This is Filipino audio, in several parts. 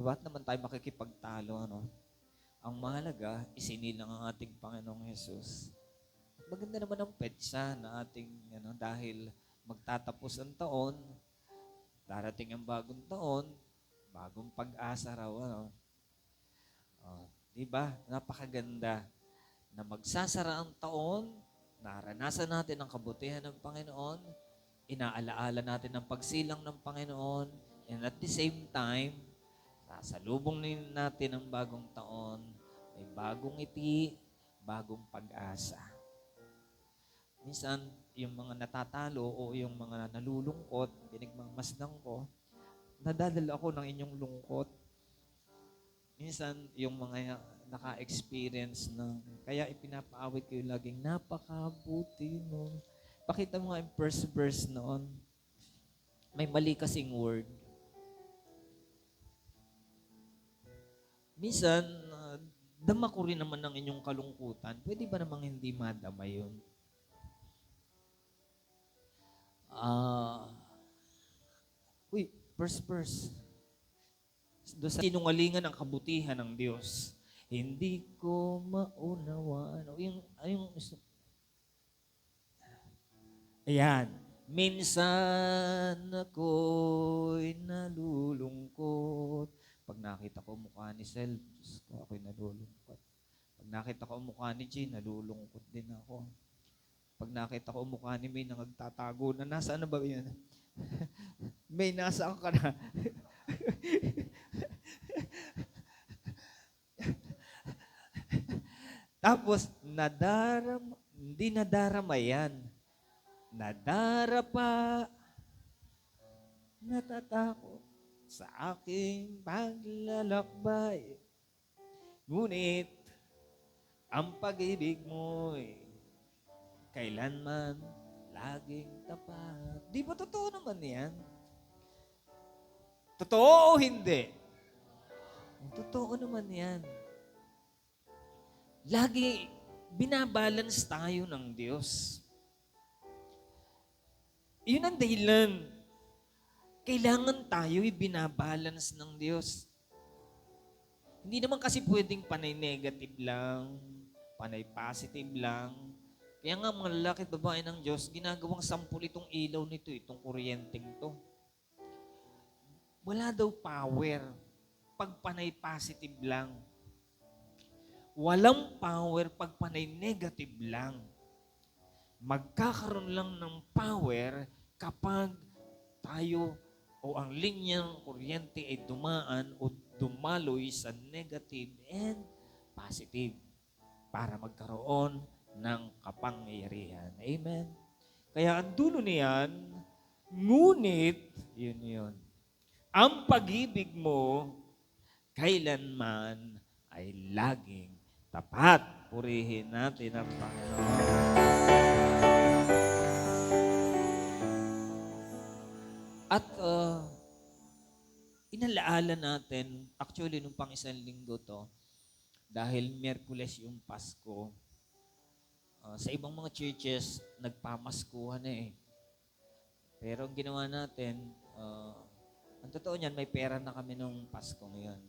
Ba't naman tayo makikipagtalo, ano? Ang mahalaga, isinilang ang ating Panginoong Jesus. Maganda naman ang petsa na ating, dahil magtatapos ang taon, darating ang bagong taon, bagong pag-asa raw, ano? Di ba? Napakaganda na magsasara ang taon, naranasan natin ang kabutihan ng Panginoon, inaalaala natin ang pagsilang ng Panginoon, and at the same time, sasalubong natin ang bagong taon, may bagong ngiti, bagong pag-asa. Minsan, yung mga natatalo o yung mga nalulungkot, pinagmamasdan ko, nadadala ako ng inyong lungkot. Minsan, yung mga naka-experience ng, kaya ipinapaawit ko yung laging, napakabuti mo. Pakita mo nga yung first verse noon. May mali kasing word. Minsan, dama ko rin naman ng inyong kalungkutan. Pwede ba namang hindi madama yun? First verse. Doon sa sinungalingan ng kabutihan ng Diyos. Hindi ko maunawaan. Ayan. Minsan ako'y nalulungkot. Pag nakita ko mukha ni Sel, Diyos ko, ako'y nalulungkot. Pag nakita ko mukha ni Jean, nalulungkot din ako. Pag nakita ko mukha ni May, nagtatago na, nasaan na ba yun? May, nasaan ka na? Tapos, hindi nadarama yan. Nadarapa, natatakot sa aking paglalakbay. Ngunit, ang pag-ibig mo'y kailanman laging tapat. Di ba totoo naman yan? Totoo o hindi? Totoo naman yan. Lagi binabalance tayo ng Diyos. Yun ang dahilan. Kailangan tayo'y binabalance ng Diyos. Hindi naman kasi pwedeng panay negative lang, panay positive lang. Kaya nga mga lalaki at babae ng Diyos, ginagawang sampul itong ilaw nito, itong kuryenteng to. Wala daw power pag panay positive lang. Walang power pag panay negative lang. Magkakaroon lang ng power kapag tayo o ang linyang kuryente ay dumaan o dumaloy sa negative and positive para magkaroon ng kapangyarihan. Amen? Kaya ang dulo niyan, ngunit, yun. Ang pag-ibig mo, kailanman ay laging tapat. Purihin natin ang Panginoon. At inalaala natin, actually, nung pang isang linggo to, dahil Miyerkules yung Pasko, sa ibang mga churches, nagpamaskuhan na eh. Pero ang ginawa natin, ang totoo niyan, may pera na kami nung Pasko ngayon.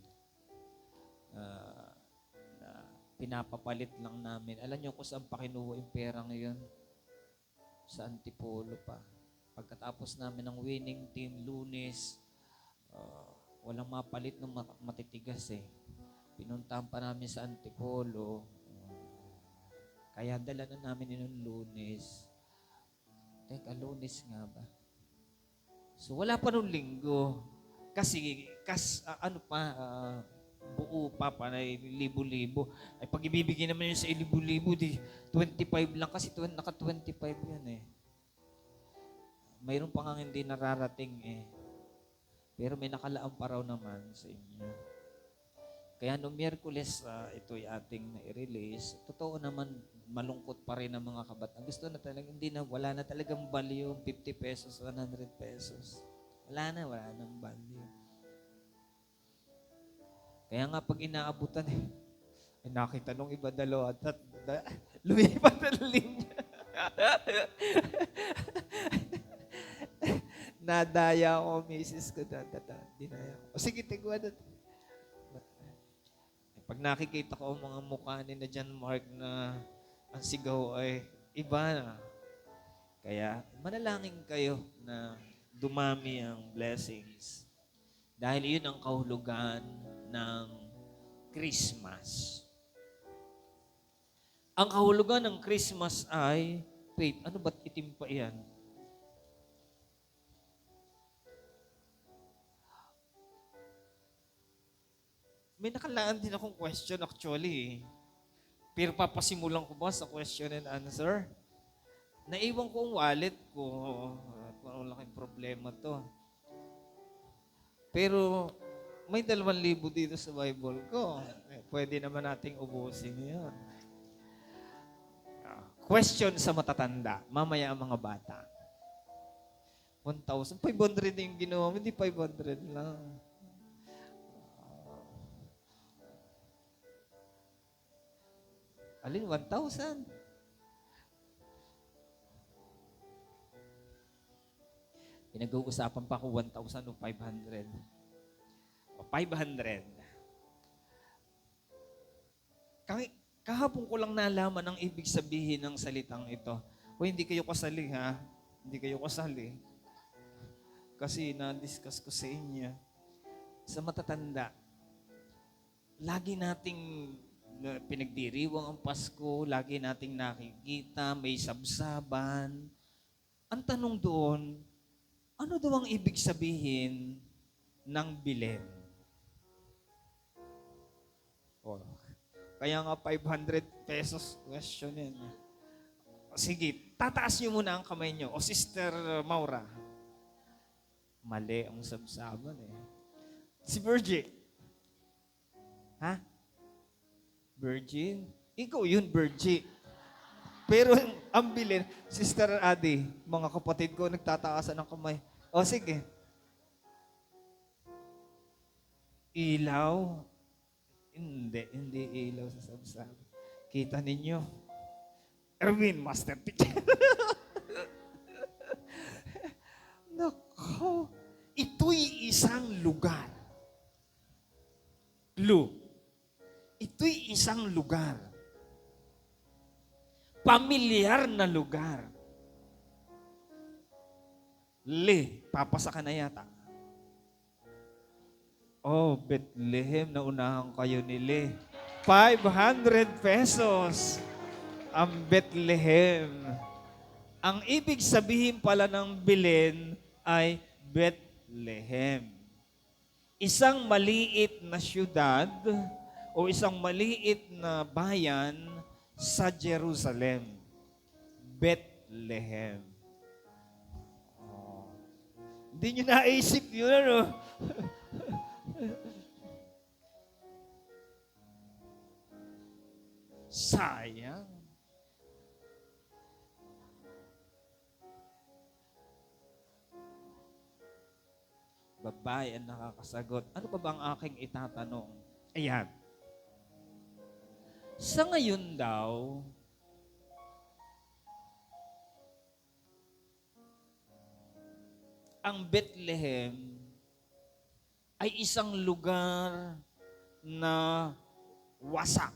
Pinapapalit lang namin. Alam niyo kung saan pa kinuha yung pera ngayon? Sa Antipolo pa. Pagkatapos namin ng winning team, Lunes, walang mapalit ng matitigas eh. Pinuntahan pa namin sa Antipolo. Kaya dala na namin yun Lunes. Teka, Lunes nga ba? So wala pa nung linggo. Kasi, buo pa, panay libo-libo. Ay pag ibibigay naman yun sa libo-libo, di 25 lang kasi naka 25 yan eh. Mayroon pa nga hindi nararating eh. Pero may nakalaang pa raw naman sa inyo. Kaya noong Miyerkules, ito'y ating na-release. Totoo naman, malungkot pa rin ang mga kabataan. Gusto na talaga, wala na talagang value, 50 pesos, 100 pesos. Wala nang value. Kaya nga pag inaabutan nakita nung iba dalawa at lumipat ang linya. Nadaya ako, misis ko. Dinaya ko. O sige, tigwa na. Pag nakikita ko ang mga mukha ni na John Mark na ang sigaw ay iba na. Kaya manalangin kayo na dumami ang blessings. Dahil yun ang kahulugan ng Christmas. Ang kahulugan ng Christmas ay, wait, ano ba't itim pa yan? May nakalaan din akong question actually. Pero papasimulan ko ba sa question and answer? Naiwan ko ang wallet ko. Parang laking problema to. Pero may 2,000 dito sa Bible ko. Pwede naman nating ubusin yan. Question sa matatanda. Mamaya ang mga bata. 1,500 na yung ginawa mo, hindi 500 lang. Alin, 1,000? Pinag-uusapan pa ko 1,000 o 500. O 500. Kahapon ko lang nalaman ang ibig sabihin ng salitang ito. O hindi kayo kasali ha? Hindi kayo kasali. Kasi na-discuss ko sa inyo. Sa matatanda, lagi nating pinagdiriwang ang Pasko, lagi nating nakikita, may sabsaban. Ang tanong doon, ano daw ang ibig sabihin ng Belen? Oh, kaya nga 500 pesos question yan. Sige, tataas niyo muna ang kamay niyo. O Sister Maura. Mali ang sabsaban eh. Si Virgie. Ha? Virgin? Ikaw yun, Virgie. Pero ang bilin, Sister Adi, mga kapatid ko, nagtataasan ng kamay. O sige. Ilaw? Hindi ilaw sa sabsaban. Kita ninyo. Erwin, Master Teacher. Nako, ito'y isang lugar. Ito'y isang lugar. Pamilyar na lugar. Papasa ka na yata. Oh, Bethlehem, naunahan kayo ni Le. 500 pesos ang Bethlehem. Ang ibig sabihin pala ng Belen ay Bethlehem. Isang maliit na syudad o isang maliit na bayan sa Jerusalem. Bethlehem. Oh. Hindi nyo naisip yun, ano? Sayang. Babae ang nakakasagot. Ano pa ba ang aking itatanong? Ayan. Sa ngayon daw, ang Bethlehem ay isang lugar na wasak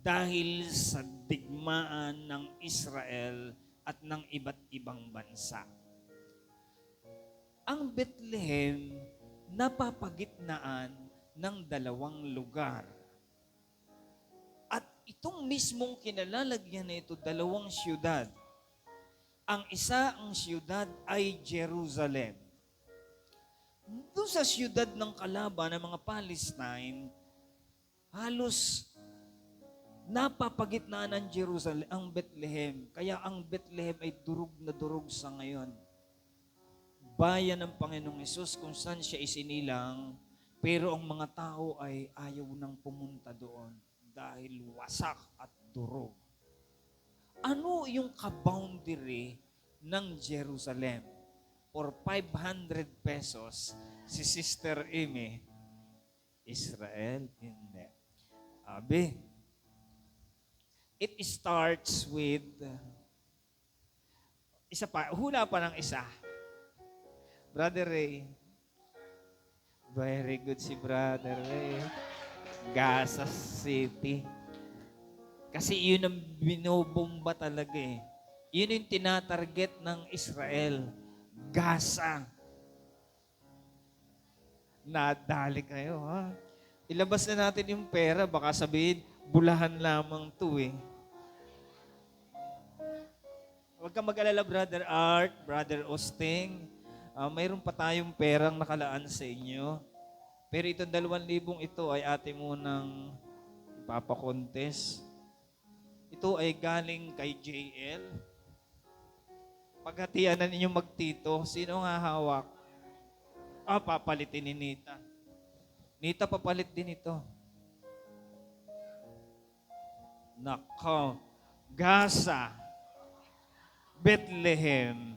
dahil sa digmaan ng Israel at ng iba't ibang bansa. Ang Bethlehem napapagitnaan ng 2 lugar. At itong mismong kinalalagyan na ito, 2 siyudad. Ang ang siyudad ay Jerusalem. Doon sa siyudad ng kalaban ng mga Palestine, halos napapagitnaan ng Jerusalem, ang Bethlehem. Kaya ang Bethlehem ay durog na durog sa ngayon. Bayan ng Panginoong Hesus kung saan siya isinilang, pero ang mga tao ay ayaw nang pumunta doon dahil wasak at durog. Ano yung ka-boundary ng Jerusalem? For 500 pesos, si Sister Amy, Israel, hindi. Abi, it starts with, isa pa, hula pa ng isa. Brother Ray. Very good si Brother Ray. Gaza City. Kasi yun ang binobomba talaga eh. Yun yung tinatarget ng Israel. Gaza. Nadali kayo, ha? Ilabas na natin yung pera. Baka sabihin, bulahan lamang to eh. Huwag kang mag-alala, Brother Art, Brother Osting. Mayroon pa tayong perang nakalaan sa inyo. Pero itong 2,000 ito ay ate mo ng ipapakontes. Ito ay galing kay JL. Paghatian na ninyo magtito, sino nga hawak? Papalitin ni Nita. Nita, papalit din ito. Nako. Gaza. Bethlehem.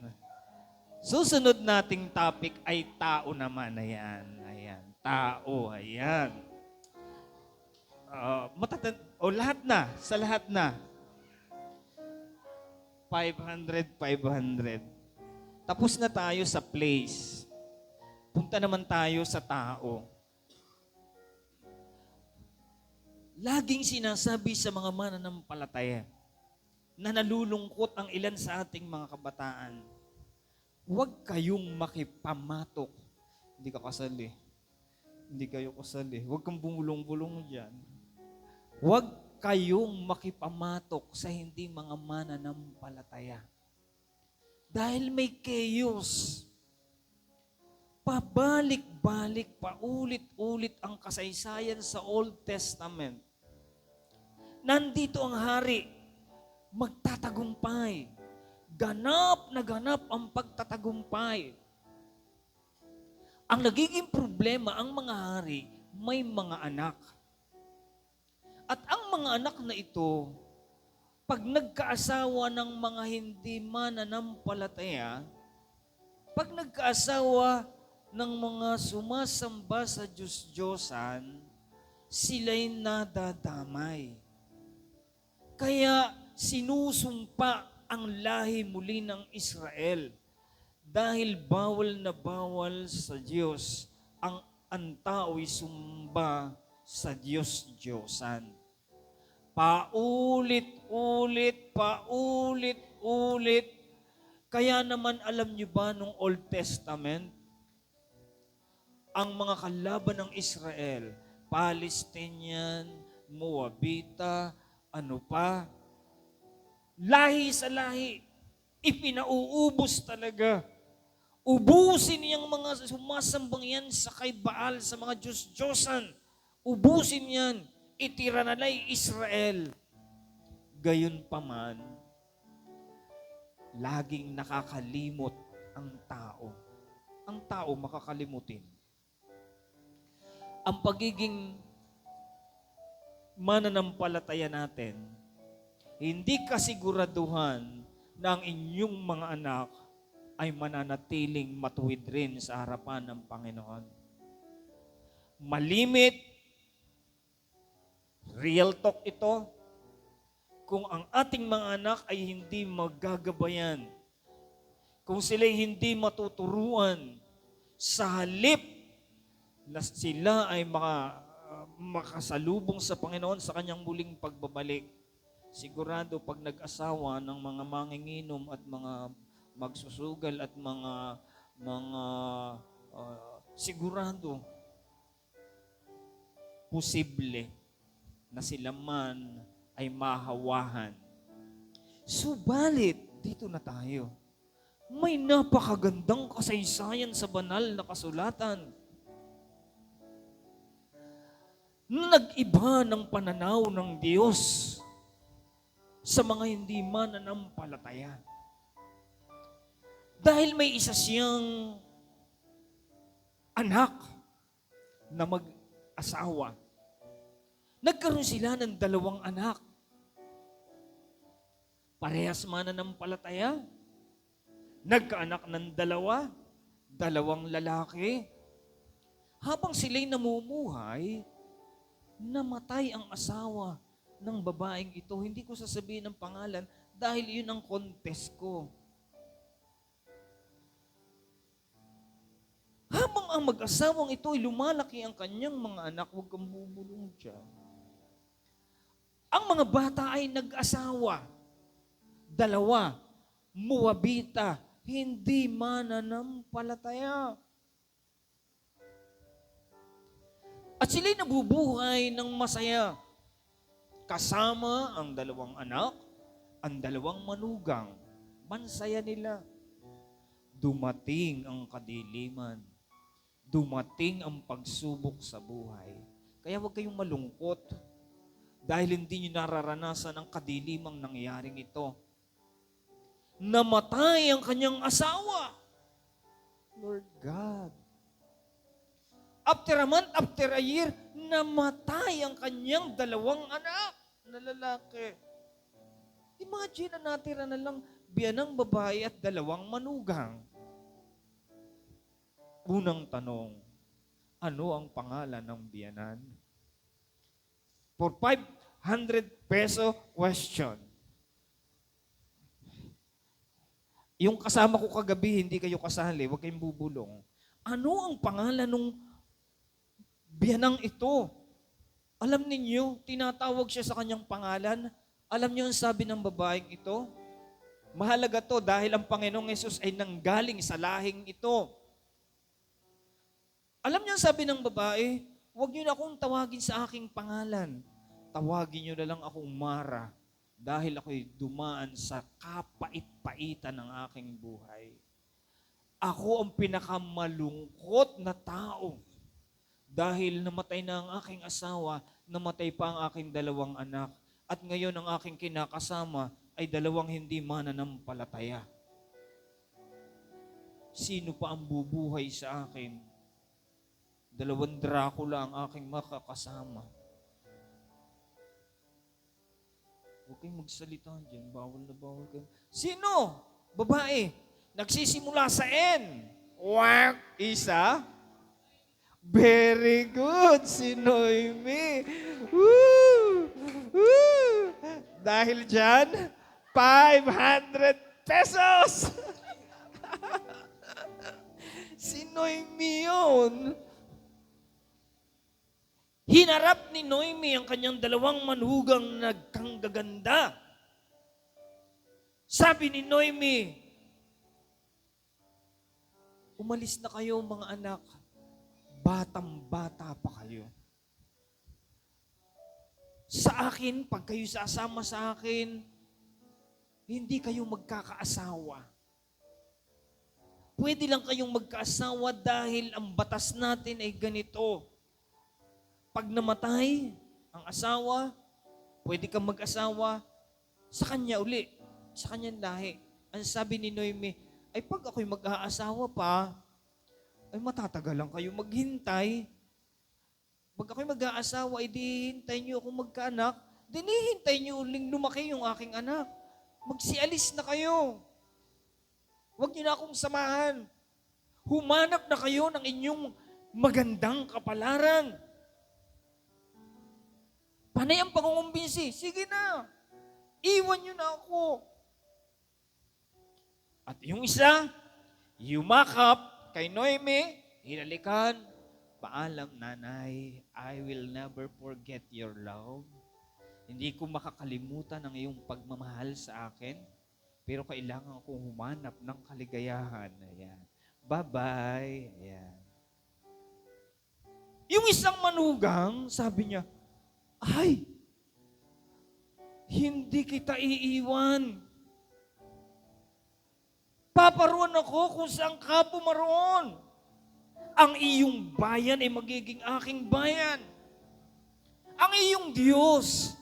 Susunod nating topic ay tao naman. Ayan. Ayan. Tao. Ayan. Lahat na. Sa lahat na. 500. Tapos na tayo sa place. Punta naman tayo sa tao. Laging sinasabi sa mga mananampalataya na nalulungkot ang ilan sa ating mga kabataan. Huwag kayong makipamatok. Hindi ka kasali. Hindi kayo kasali. Huwag kang bumulong-bulong dyan. Huwag kayong makipamatok sa hindi mga mananampalataya. Dahil may chaos. Pabalik-balik, paulit-ulit ang kasaysayan sa Old Testament. Nandito ang hari, magtatagumpay. Ganap na ganap ang pagtatagumpay. Ang nagiging problema, ang mga hari, may mga anak. At ang mga anak na ito, pag nagkaasawa ng mga hindi mananampalataya, pag nagkaasawa ng mga sumasamba sa Diyos-Diyosan, sila'y nadadamay. Kaya sinusumpa ang lahi muli ng Israel dahil bawal na bawal sa Diyos ang tao'y sumba sa Diyos-Diyosan. Paulit-ulit. Kaya naman alam niyo ba nung Old Testament, ang mga kalaban ng Israel, Palestinian, Moabita, ano pa, lahi sa lahi, ipinauubos talaga. Ubusin niyang mga sumasambang yan sa kay Baal, sa mga Diyos-Diyosan. Ubusin yan. Itira na lay Israel. Gayon pa man, laging nakakalimot ang tao. Ang tao makakalimutin. Ang pagiging mananampalataya natin, hindi kasiguraduhan na ang inyong mga anak ay mananatiling matuwid rin sa harapan ng Panginoon. Malimit, real talk ito, kung ang ating mga anak ay hindi magagabayan, kung sila'y hindi matuturuan, sa halip na sila ay makasalubong sa Panginoon sa kanyang muling pagbabalik, sigurado pag nag-asawa ng mga manginginom at mga magsusugal at mga sigurado posible na sila man ay mahawahan. Subalit, dito na tayo. May napakagandang kasaysayan sa banal na kasulatan na nag-iba ng pananaw ng Diyos sa mga hindi mananampalataya. Dahil may isa siyang anak na mag-asawa. Nagkaroon sila ng 2 anak. Parehas mananampalataya. Nagkaanak ng 2 lalaki. Habang sila'y namumuhay, namatay ang asawa ng babaeng ito. Hindi ko sasabihin ng pangalan dahil yun ang contest ko. Habang ang mag-asawang ito ay lumalaki ang kanyang mga anak, huwag kang bubulong dyan. Ang mga bata ay nag-asawa, dalawa, Moabita, hindi mananampalataya. At sila'y nabubuhay ng masaya. Kasama ang dalawang anak, ang dalawang manugang, mansaya nila. Dumating ang kadiliman. Dumating ang pagsubok sa buhay. Kaya huwag kayong malungkot dahil hindi nyo nararanasan ang kadilimang nangyaring ito. Namatay ang kanyang asawa. Lord God. After a month, after a year, namatay ang kanyang dalawang anak na lalaki. Imagine na natira na lang biyanang babae at dalawang manugang. Unang tanong, ano ang pangalan ng biyanan? For 500 peso question. Yung kasama ko kagabi, hindi kayo kasali, huwag kayong bubulong. Ano ang pangalan ng biyanang ito? Alam ninyo, tinatawag siya sa kanyang pangalan. Alam niyo ang sabi ng babaeng ito? Mahalaga to dahil ang Panginoong Yesus ay nanggaling sa lahing ito. Alam niyo ang sabi ng babae, huwag niyo na akong tawagin sa aking pangalan. Tawagin niyo na lang akong Mara dahil ako'y dumaan sa kapait-paitan ng aking buhay. Ako ang pinakamalungkot na tao dahil namatay na ang aking asawa, namatay pa ang aking dalawang anak, at ngayon ang aking kinakasama ay dalawang hindi mananampalataya. Sino pa ang bubuhay sa akin? Dalawang Dracula ang aking makakasama. Huwag kayong magsalita dyan. Bawal na bawal kayo. Sino? Babae. Nagsisimula sa N. Wak. Isa. Very good. Si Noemi. Woo! Woo! Dahil dyan, 500 pesos. Si Noemi yun. Hinarap ni Noemi ang kanyang dalawang manugang nagkanggaganda. Sabi ni Noemi, umalis na kayo mga anak, batang-bata pa kayo. Sa akin, pag kayo sasama sa akin, hindi kayo magkakaasawa. Pwede lang kayong magkaasawa dahil ang batas natin ay ganito. Pag namatay ang asawa, pwede kang mag-asawa sa kanya uli, sa kanyang lahi. Ang sabi ni Noemi, ay pag ako'y mag-aasawa pa, ay matatagal lang kayo maghintay. Pag ako'y mag-aasawa, ay di hintay niyo akong magkaanak, dinihintay niyo uling lumaki yung aking anak. Magsialis na kayo. Huwag niyo na akong samahan. Humanap na kayo ng inyong magandang kapalaran. Panay ang pangungumbinsi. Sige na. Iwan niyo na ako. At yung isa, yumakap kay Noemi, hinalikan, paalam nanay, I will never forget your love. Hindi ko makakalimutan ang iyong pagmamahal sa akin, pero kailangan kong humanap ng kaligayahan. Ayan. Bye-bye. Ayan. Yung isang manugang, sabi niya, ay, hindi kita iiwan. Paparoon ako kung saan ka pumaroon. Ang iyong bayan ay magiging aking bayan. Ang iyong Diyos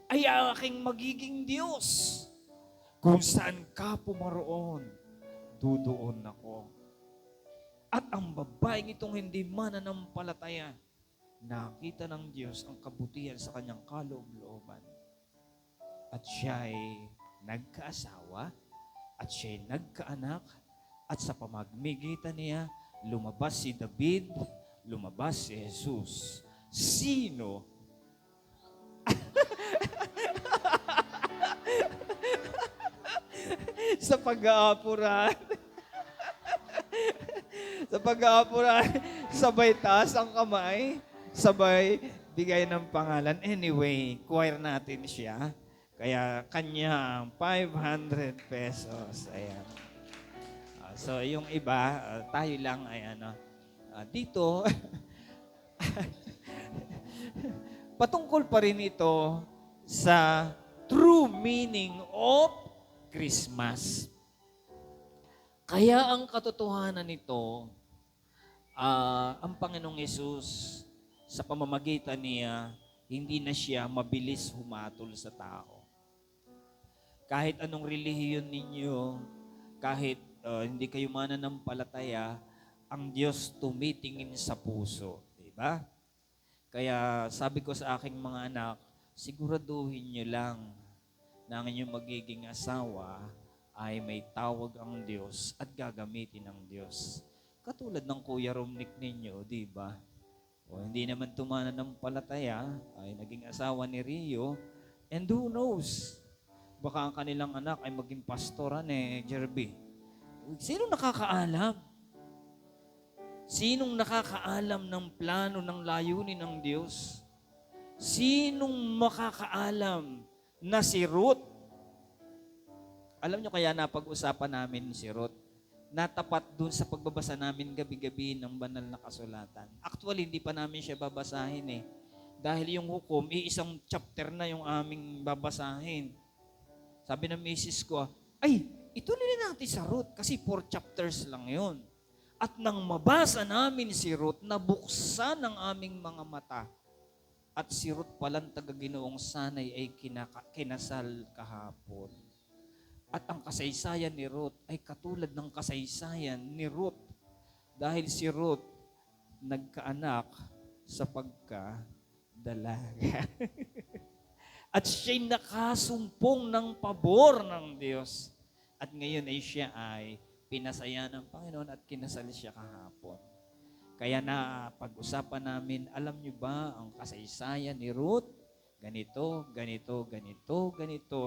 ay aking magiging Diyos. Kung saan ka pumaroon, dudoon ako. At ang babaeng itong hindi mananampalataya, nakita ng Diyos ang kabutihan sa kanyang kaloob-looban. At siya'y nagkaasawa, at siya'y nagkaanak, at sa pamamagitan niya, lumabas si David, lumabas si Jesus. Sino? Sa pag-aapuran. Sa pag-aapuran, Sabay taas ang kamay, sabay bigay ng pangalan. Anyway, choir natin siya. Kaya kanya ang 500 pesos. Ayan. So, yung iba, tayo lang ay dito, patungkol pa rin ito sa true meaning of Christmas. Kaya ang katotohanan nito, ang Panginoong Yesus, sa pamamagitan niya, hindi na siya mabilis humatol sa tao. Kahit anong relihiyon ninyo, kahit hindi kayo mananampalataya, ang Diyos tumitingin sa puso. Diba? Kaya sabi ko sa aking mga anak, siguraduhin nyo lang na ang inyong magiging asawa ay may tawag ang Diyos at gagamitin ng Diyos. Katulad ng Kuya Romnick ninyo, di ba? O hindi naman tumananampalataya, ay naging asawa ni Rio, and who knows, baka ang kanilang anak ay maging pastoran Jerby. Sino nakakaalam? Sinong nakakaalam ng plano ng layunin ng Diyos? Sinong makakaalam na si Ruth? Alam nyo kaya napag-usapan namin si Ruth? Natapat dun sa pagbabasa namin gabi-gabi ng banal na kasulatan. Actually, hindi pa namin siya babasahin Dahil yung hukom, isang chapter na yung aming babasahin. Sabi ng misis ko, ay, ituloy natin sa Ruth kasi 4 chapters lang yon. At nang mabasa namin si Ruth, nabuksan ang aming mga mata. At si Ruth palang taga-Ginoong Sanay ay kinasal kahapon. At ang kasaysayan ni Ruth ay katulad ng kasaysayan ni Ruth. Dahil si Ruth nagkaanak sa pagkadalaga. At siya'y nakasumpong ng pabor ng Diyos. At ngayon ay siya ay pinasaya ng Panginoon at kinasal siya kahapon. Kaya na pag-usapan namin, alam niyo ba ang kasaysayan ni Ruth? Ganito, ganito, ganito, ganito.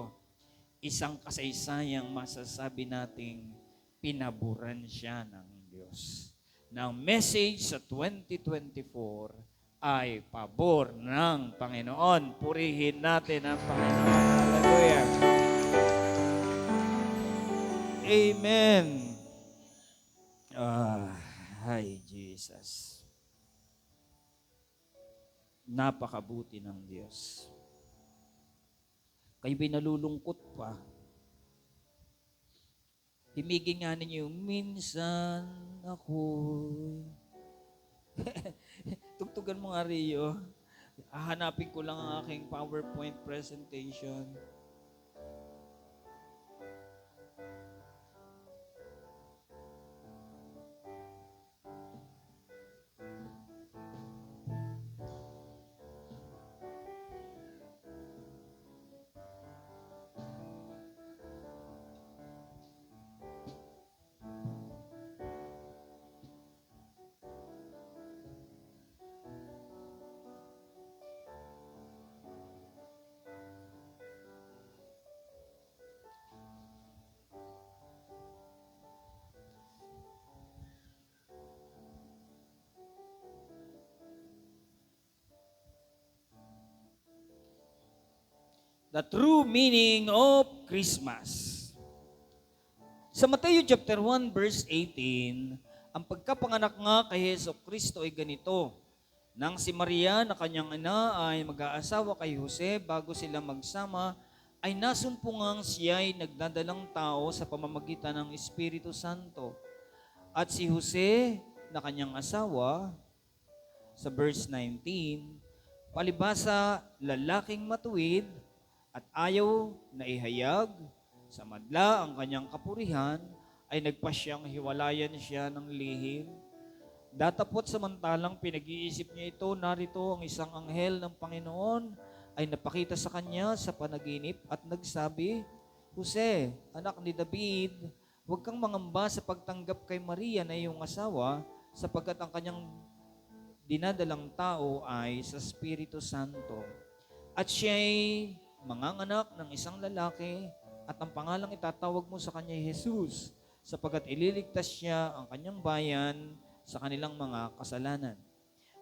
Isang kasaysayang masasabi nating pinaburan siya ng Diyos. Na ang message sa 2024 ay pabor ng Panginoon. Purihin natin ang Panginoon. Hallelujah. Amen. Hi, Jesus. Napakabuti ng Diyos. Kayo ba'y nalulungkot pa? Himigin nga ninyo, minsan ako'y... Tugtugan mo nga, Rio. Hahanapin ko lang ang aking PowerPoint presentation. The true meaning of Christmas. Sa Mateo chapter 1 verse 18, ang pagkapanganak nga kay Hesus Kristo ay ganito. Nang si Maria na kanyang ina ay mag-aasawa kay Jose bago sila magsama, ay nasumpungang siya ay nagdadalang tao sa pamamagitan ng Espiritu Santo. At si Jose na kanyang asawa, sa verse 19, palibasa lalaking matuwid, at ayaw na ihayag sa madla ang kanyang kapurihan, ay nagpasyang hiwalayan siya ng lihim. Datapot samantalang pinag-iisip niya ito, narito ang isang anghel ng Panginoon ay napakita sa kanya sa panaginip at nagsabi, Jose, anak ni David, huwag kang mangamba sa pagtanggap kay Maria na iyong asawa, sapagkat ang kanyang dinadalang tao ay sa Espiritu Santo. At siya'y manganganak ng isang lalaki at ang pangalang itatawag mo sa kanya ay Jesus, sapagkat ililigtas siya ang kanyang bayan sa kanilang mga kasalanan.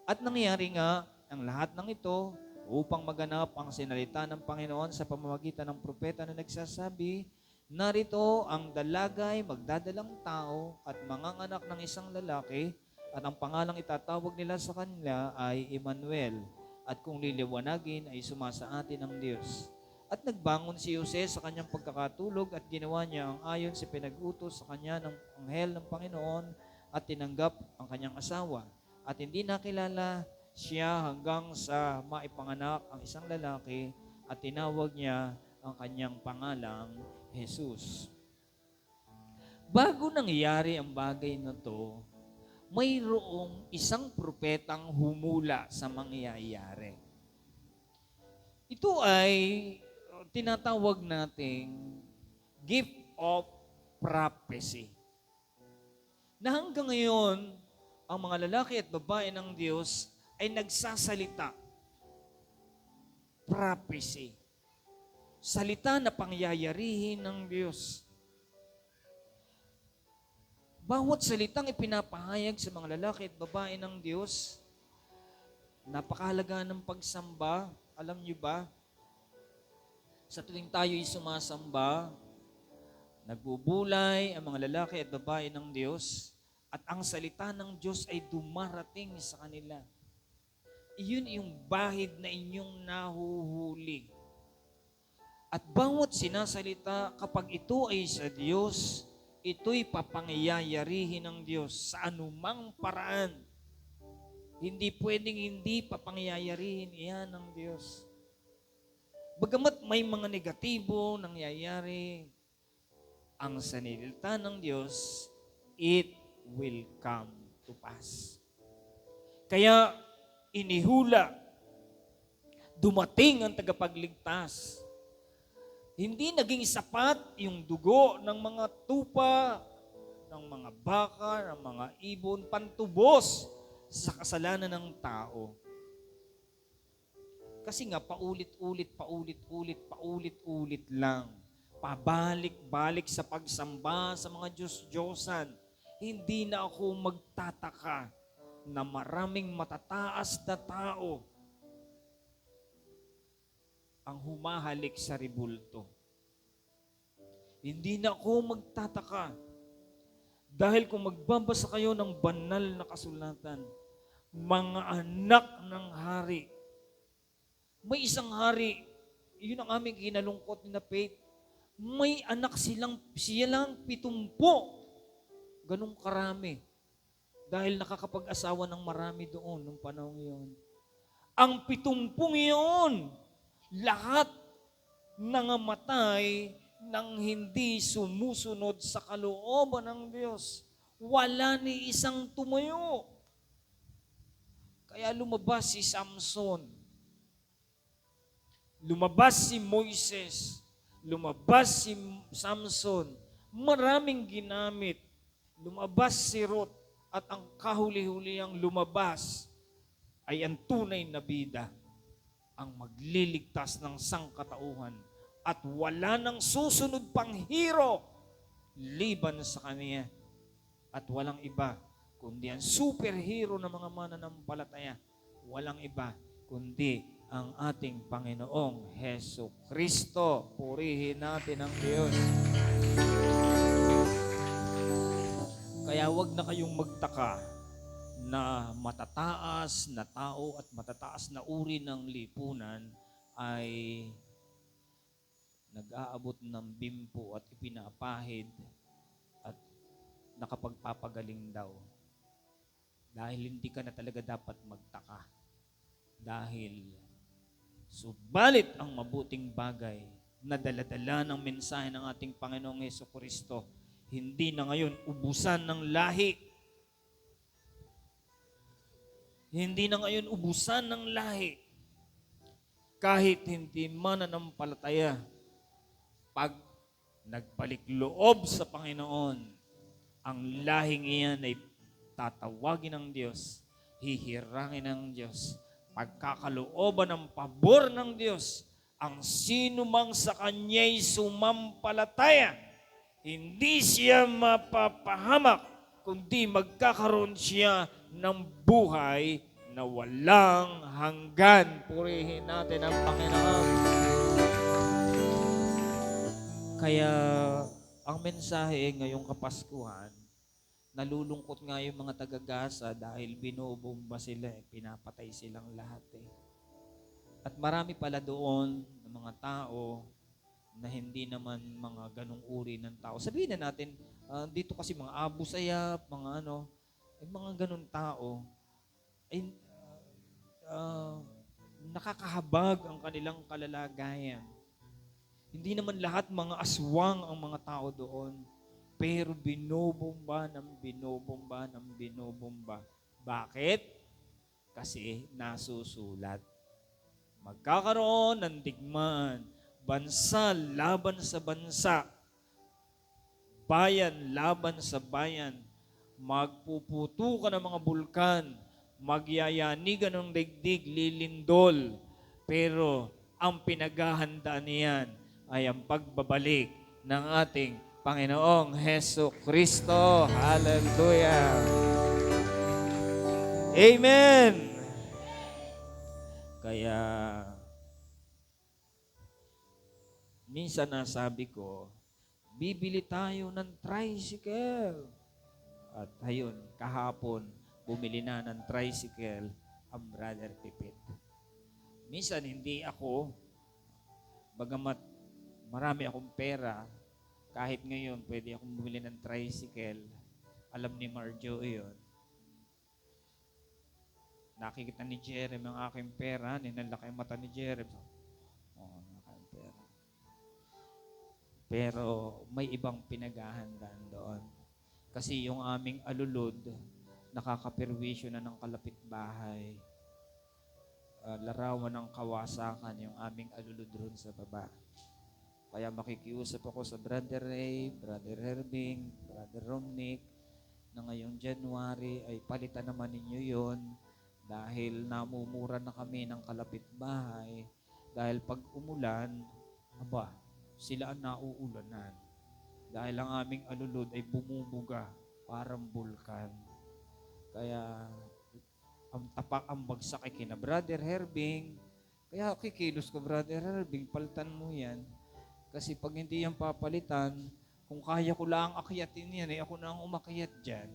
At nangyari nga ang lahat ng ito upang maganap ang sinalita ng Panginoon sa pamamagitan ng propeta na nagsasabi, narito ang dalagay magdadalang tao at manganganak ng isang lalaki at ang pangalang itatawag nila sa kanila ay Emmanuel at kung liliwanagin ay sumasa atin ng Diyos. At nagbangon si Jose sa kanyang pagkakatulog at ginawa niya ang ayon sa pinag-utos sa kanya ng anghel ng Panginoon at tinanggap ang kanyang asawa. At hindi nakilala siya hanggang sa maipanganak ang isang lalaki at tinawag niya ang kanyang pangalang Jesus. Bago nangyari ang bagay na to, mayroong isang propetang humula sa mangyayari. Ito ay tinatawag nating gift of prophecy. Na hanggang ngayon, ang mga lalaki at babae ng Diyos ay nagsasalita. Prophecy. Salita na pangyayarihin ng Diyos. Bawat salitang ipinapahayag sa mga lalaki at babae ng Diyos, napakahalaga ng pagsamba. Alam niyo ba, sa tuwing tayo'y sumasamba, nagbubulay ang mga lalaki at babae ng Diyos, at ang salita ng Diyos ay dumarating sa kanila. Iyon yung bahid na inyong nahuhuli. At bawat sinasalita, kapag ito ay sa Diyos, ito'y papangyayarihin ng Diyos sa anumang paraan. Hindi pwedeng hindi papangyayarihin iyan ng Diyos. Bagamat may mga negatibo nangyayari, ang salita ng Diyos, it will come to pass. Kaya inihula, dumating ang tagapagligtas. Hindi naging sapat yung dugo ng mga tupa, ng mga baka, ng mga ibon, pantubos sa kasalanan ng tao. Kasi nga paulit-ulit lang. Pabalik-balik sa pagsamba sa mga Diyos-Diyosan. Hindi na ako magtataka na maraming matataas na tao ang humahalik sa rebulto. Hindi na ako magtataka dahil kung magbabasa kayo ng banal na kasulatan, mga anak ng hari, may isang hari, yun ang aming kinalungkot na Faith, may anak siya lang 70. Ganong karami. Dahil nakakapag-asawa ng marami doon nung panahon yun. Ang 70 yun, lahat nangamatay nang hindi sumusunod sa kalooban ng Diyos. Wala ni isang tumayo. Kaya lumabas si Samson. Lumabas si Moises. Lumabas si Samson. Maraming ginamit. Lumabas si Ruth. At ang kahuli-huliyang lumabas ay ang tunay na bida, ang magliligtas ng sangkatauhan at wala nang susunod pang hero liban sa kanya at walang iba kundi ang superhero ng mga mananampalataya, walang iba kundi ang ating Panginoong Heso Kristo. Purihin natin ang Diyos. Kaya wag na kayong magtaka na matataas na tao at matataas na uri ng lipunan ay nag-aabot ng bimpo at ipinapahid at nakapagpapagaling daw. Dahil hindi ka na talaga dapat magtaka. Dahil subalit ang mabuting bagay na daladala ng mensahe ng ating Panginoong Hesukristo, hindi na ngayon ubusan ng lahi. Hindi na ngayon ubusan ng lahi. Kahit hindi mananampalataya, pag nagbalik loob sa Panginoon, ang lahing iyan ay tatawagin ng Diyos, hihirangin ng Diyos, pagkakalooban ng pabor ng Diyos, ang sino mang sa Kanya'y sumampalataya, hindi siya mapapahamak kundi magkakaroon siya ng buhay na walang hanggan. Purihin natin ang Panginoon. Kaya ang mensahe ngayong Kapaskuhan, nalulungkot nga yung mga taga-Gaza dahil binobomba sila, pinapatay silang lahat eh. At marami pala doon ng mga tao na hindi naman mga ganong uri ng tao. Sabihin na natin, dito kasi mga Abu Sayyaf, mga mga ganong tao, ay nakakahabag ang kanilang kalalagayan. Hindi naman lahat mga aswang ang mga tao doon. Pero binobomba ng binobomba ng binobomba. Bakit? Kasi nasusulat. Magkakaroon ng digmaan. Bansa laban sa bansa. Bayan laban sa bayan. Magpuputukan ng mga bulkan. Magyayanigan ng daigdig, lilindol. Pero ang pinaghahandaan niyan ay ang pagbabalik ng ating Panginoong Heso Kristo. Hallelujah. Amen. Kaya, minsan nasabi ko, bibili tayo ng tricycle. At ayun, kahapon, bumili na ng tricycle ang Brother Pipit. Minsan hindi ako, bagamat marami akong pera, kahit ngayon, pwede akong bumili ng tricycle. Alam ni Marjo yun. Nakikita ni Jerem ang aking pera, ninalaki ang mata ni Jerem. Oo, aking pera. Pero may ibang pinaghahandaan doon. Kasi yung aming alulod, nakakapirwisyo na ng kalapitbahay. Larawan ng kawasakan yung aming alulod ron sa baba. Kaya makikiusap ako sa Brother Ray, Brother Herbing, Brother Romnick, na ngayong January ay palitan naman ninyo yon dahil namumura na kami ng kalapitbahay. Dahil pag umulan, sila ang nauulanan. Dahil ang aming alulod ay bumubuga parang bulkan. Kaya ang tapak ang bagsak ay kina Brother Herbing. Kaya kikilos ko, Brother Herbing, palitan mo yan. Kasi pag hindi yan papalitan, kung kaya ko lang akyatin yan, ako na ang umakyat dyan.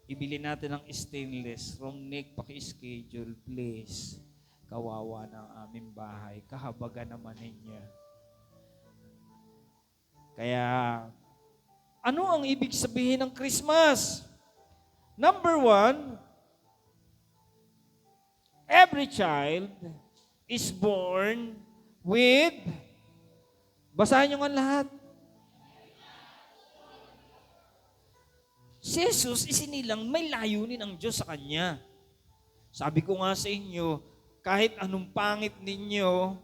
Ibili natin ng stainless. Romnick, paki-schedule, please. Kawawa ng aming bahay. Kahabaga naman niya. Kaya, ano ang ibig sabihin ng Christmas? Number 1, every child is born with, basahin nyo nga lahat. Si Jesus, isinilang may layunin ang Diyos sa Kanya. Sabi ko nga sa inyo, kahit anong pangit ninyo,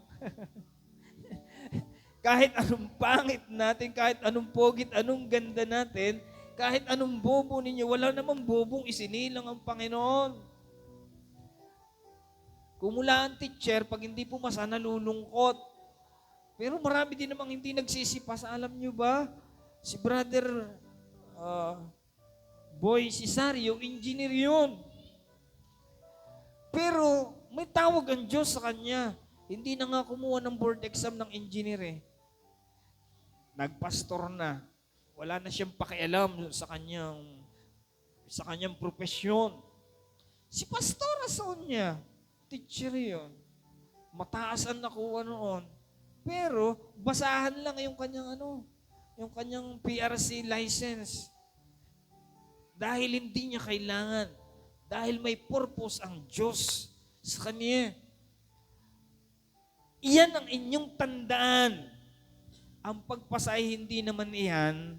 kahit anong pangit natin, kahit anong pogit, anong ganda natin, kahit anong bobo ninyo, wala namang bobong isinilang ang Panginoon. Kumula ang teacher, pag hindi pumasa, nalulungkot. Pero marami din namang hindi nagsisipasa. Alam nyo ba? Si Brother Boy Cesario, engineer yun. Pero may tawag ang Diyos sa kanya. Hindi na nga kumuha ng board exam ng engineer eh. Nagpastor na. Wala na siyang pakialam sa kanyang profesyon. Si Pastor Asonia, teacher yun. Mataas ang nakuha noon. Pero basahan lang yung kanyang PRC license. Dahil hindi niya kailangan. Dahil may purpose ang Diyos sa kanya. Iyan ang inyong tandaan. Ang pagpasay hindi naman iyan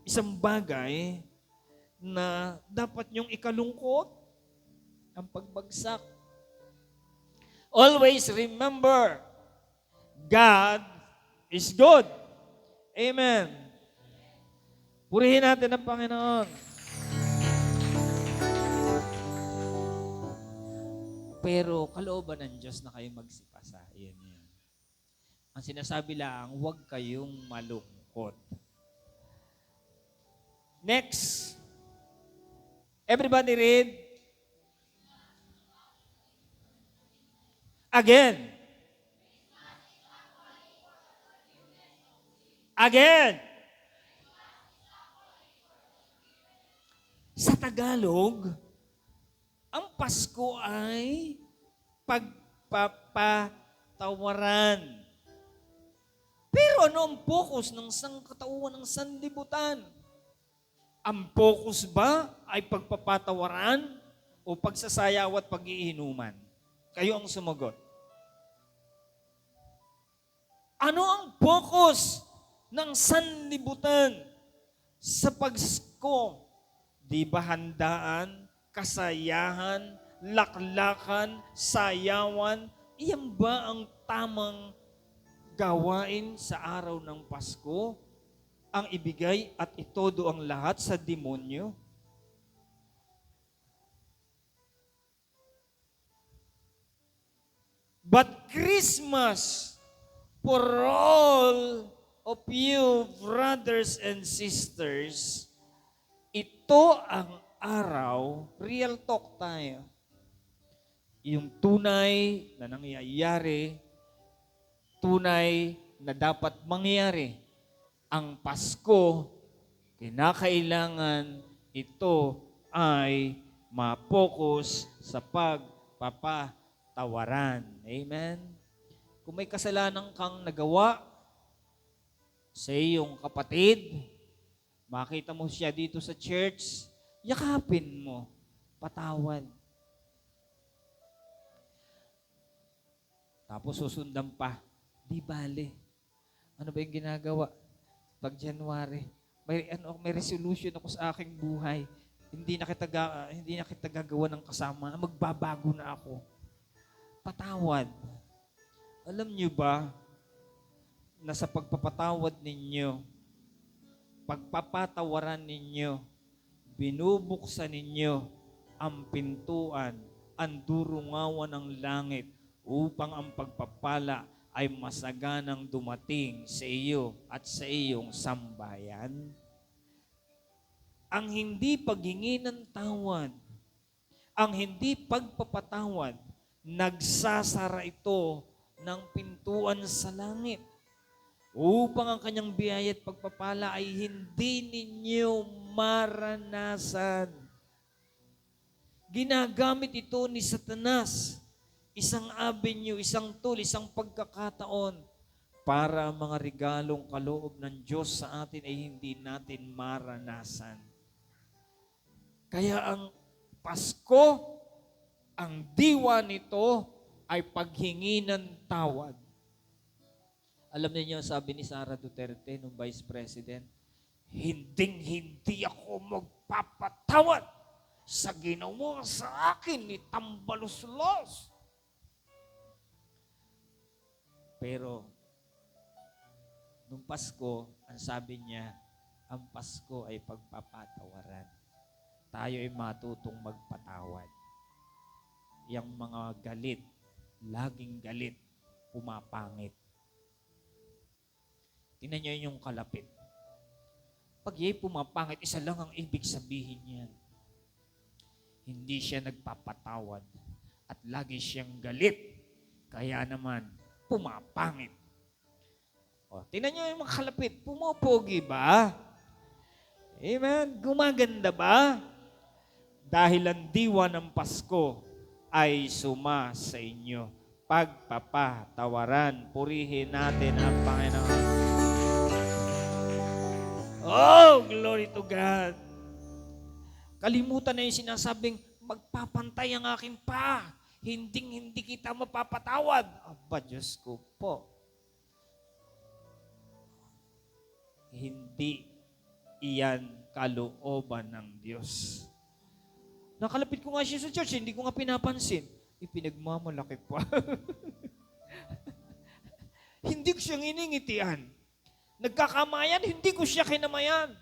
isang bagay na dapat niyong ikalungkot. Ang pagbagsak. Always remember, God is good. Amen. Purihin natin ang Panginoon. Pero kalooban ng Diyos na kayo magsipasa. Yan. Ang sinasabi lang, huwag kayong malungkot. Next. Everybody read. Again. Again. Sa Tagalog, ang Pasko ay pagpapatawaran. Pero ano ang focus ng sangkatauhan ng sanlibutan? Ang focus ba ay pagpapatawaran o pagsasayaw at pag-iinuman? Kayo ang sumagot. Ano ang focus ng sanlibutan sa Pasko? Di ba handaan, kasayahan, laklakan, sayawan? Iyan ba ang tamang gawain sa araw ng Pasko? Ang ibigay at itodo ang lahat sa demonyo? But Christmas, for all of you brothers and sisters, ito ang araw, real talk tayo. Yung tunay na nangyayari, tunay na dapat mangyari. Ang Pasko, kinakailangan ito ay ma-focus sa pagpapatawaran. Amen? Kung may kasalanan kang nagawa sa iyong kapatid, makita mo siya dito sa church, yakapin mo, patawad. Tapos susundan pa, di bale. Ano ba yung ginagawa? Pag January, may resolution ako sa aking buhay. Hindi na kita gagawa ng kasama. Magbabago na ako. Patawad. Alam niyo ba na sa pagpapatawad ninyo, pagpapatawaran ninyo, binubuksan ninyo ang pintuan, ang durungawan ng langit upang ang pagpapala ay masaganang dumating sa iyo at sa iyong sambayan? Ang hindi paghingi ng tawad, ang hindi pagpapatawad, nagsasara ito ng pintuan sa langit upang ang kanyang biyaya at pagpapala ay hindi ninyo maranasan. Ginagamit ito ni Satanas, isang avenue, isang tool, isang pagkakataon para ang mga regalong kaloob ng Diyos sa atin ay hindi natin maranasan. Kaya ang Pasko, ang diwa nito ay paghingi ng tawad. Alam niyo, sabi ni Sara Duterte, nung Vice President, hindi ako magpapatawad sa ginawa sa akin ni Tambaluslos. Pero, nung Pasko, ang sabi niya, ang Pasko ay pagpapatawaran. Tayo ay matutong magpatawad. Yang mga galit, laging galit, pumapangit. Tingnan niyo yung kalapit. Pag yay pumapangit, isa lang ang ibig sabihin niyan. Hindi siya nagpapatawad at lagi siyang galit. Kaya naman, pumapangit. O, tingnan niyo yung mga kalapit. Pumopogi ba? Amen? Gumaganda ba? Dahil ang diwa ng Pasko ay suma sa inyo. Pagpapatawaran. Purihin natin ang Panginoon. Oh, glory to God. Kalimutan na yung sinasabing, magpapantay ang aking pa. Hindi kita mapapatawad. Aba, Diyos ko po. Hindi iyan kalooban ng Diyos. Nakalapit ko nga siya sa church, hindi ko nga pinapansin. Ipinagmamalaki pa. Hindi ko siyang iningitian. Nagkakamayan, hindi ko siya kinamayan.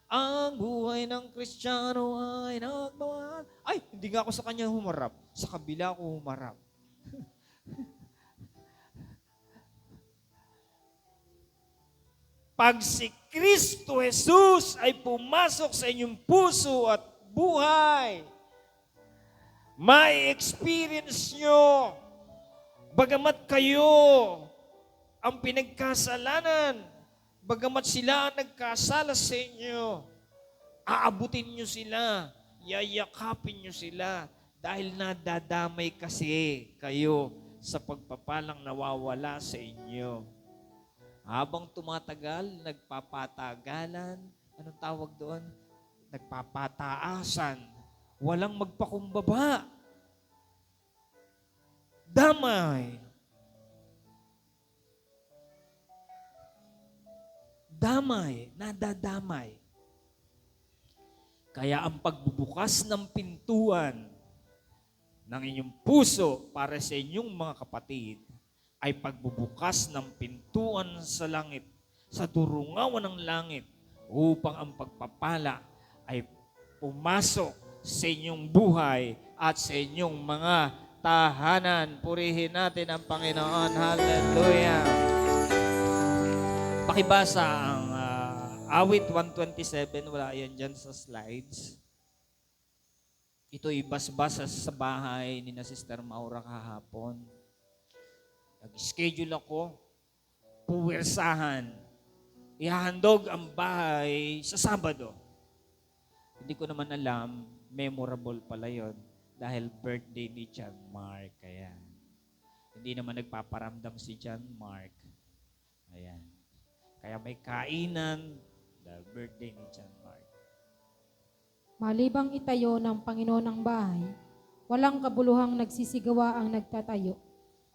Ang buhay ng Kristiyano ay nagmamahal. Ay, hindi nga ako sa kanya humarap. Sa kabila ako humarap. Kristo Jesus ay pumasok sa inyong puso at buhay, may experience nyo, bagamat kayo ang pinagkasalanan, bagamat sila ang nagkasala sa inyo, aabutin nyo sila, yayakapin nyo sila, dahil nadadamay kasi kayo sa pagpapalang nawawala sa inyo. Habang tumatagal, nagpapatagalan, anong tawag doon? Nagpapataasan. Walang magpakumbaba. Damay. Damay, nadadamay. Kaya ang pagbubukas ng pintuan ng inyong puso para sa inyong mga kapatid ay pagbubukas ng pintuan sa langit, sa durungawan ng langit, upang ang pagpapala ay pumasok sa inyong buhay at sa inyong mga tahanan. Purihin natin ang Panginoon. Hallelujah! Pakibasa ang awit 127, wala yan dyan sa slides. Ito'y basbasa sa bahay ni na Sister Maura kahapon. Nag-schedule ako, puwersahan, ihahandog ang bahay sa Sabado. Hindi ko naman alam, memorable pala yon dahil birthday ni John Mark. Kaya, hindi naman nagpaparamdam si John Mark. Ayan. Kaya may kainan dahil birthday ni John Mark. Malibang itayo ng Panginoon ang bahay, walang kabuluhang nagsisigawa ang nagtatayo.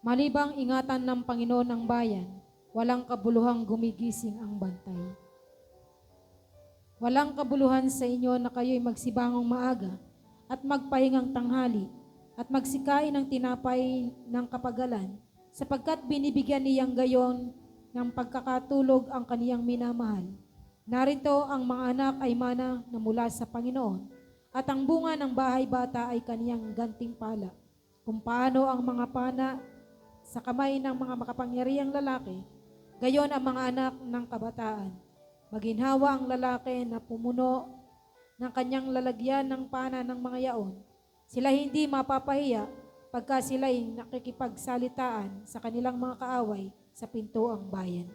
Malibang ingatan ng Panginoon ang bayan, walang kabuluhang gumigising ang bantay. Walang kabuluhan sa inyo na kayo'y magsibangong maaga at magpahingang tanghali at magsikain ng tinapay ng kapagalan, sapagkat binibigyan niyang gayon ng pagkakatulog ang kaniyang minamahal. Narito ang mga anak ay mana na mula sa Panginoon, at ang bunga ng bahay bata ay kaniyang gantimpala. Kung paano ang mga pana sa kamay ng mga makapangyarihang lalaki, gayon ang mga anak ng kabataan. Maginhawa ang lalaki na pumuno ng kanyang lalagyan ng pana ng mga yaon. Sila hindi mapapahiya pagka sila'y nakikipagsalitaan sa kanilang mga kaaway sa pintuang bayan.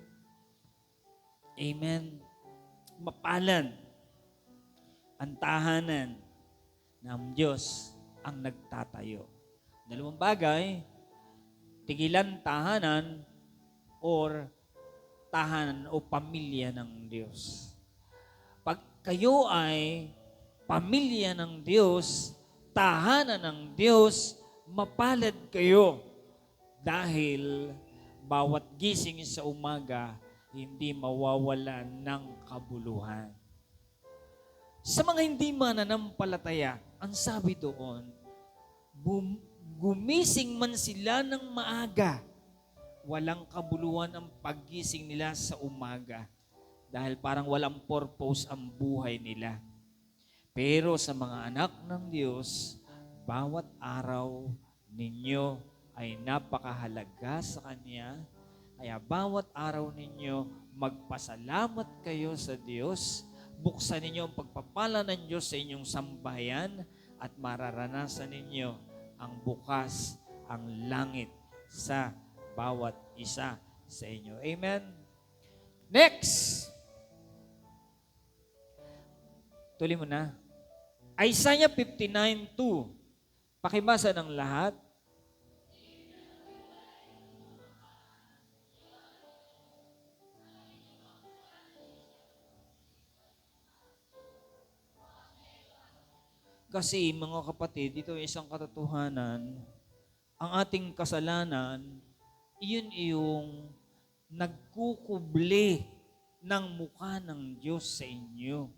Amen. Mapalan ang tahanan ng Diyos ang nagtatayo. Dalawang bagay, tigilan tahanan or tahanan o pamilya ng Diyos. Pag kayo ay pamilya ng Diyos, tahanan ng Diyos, mapalad kayo dahil bawat gising sa umaga, hindi mawawalan ng kabuluhan. Sa mga hindi mananampalataya, ang sabi doon, gumising man sila ng maaga, walang kabuluhan ang paggising nila sa umaga dahil parang walang purpose ang buhay nila. Pero sa mga anak ng Diyos, bawat araw ninyo ay napakahalaga sa Kanya. Kaya bawat araw ninyo, magpasalamat kayo sa Diyos. Buksan ninyo ang pagpapala ng Diyos sa inyong sambahayan at mararanasan ninyo ang bukas, ang langit sa bawat isa sa inyo. Amen? Next! Tuloy mo na. Isaiah 59:2. Pakibasa ng lahat. Kasi mga kapatid, ito ay isang katotohanan, ang ating kasalanan, iyon yung nagkukubli ng mukha ng Diyos sa inyo.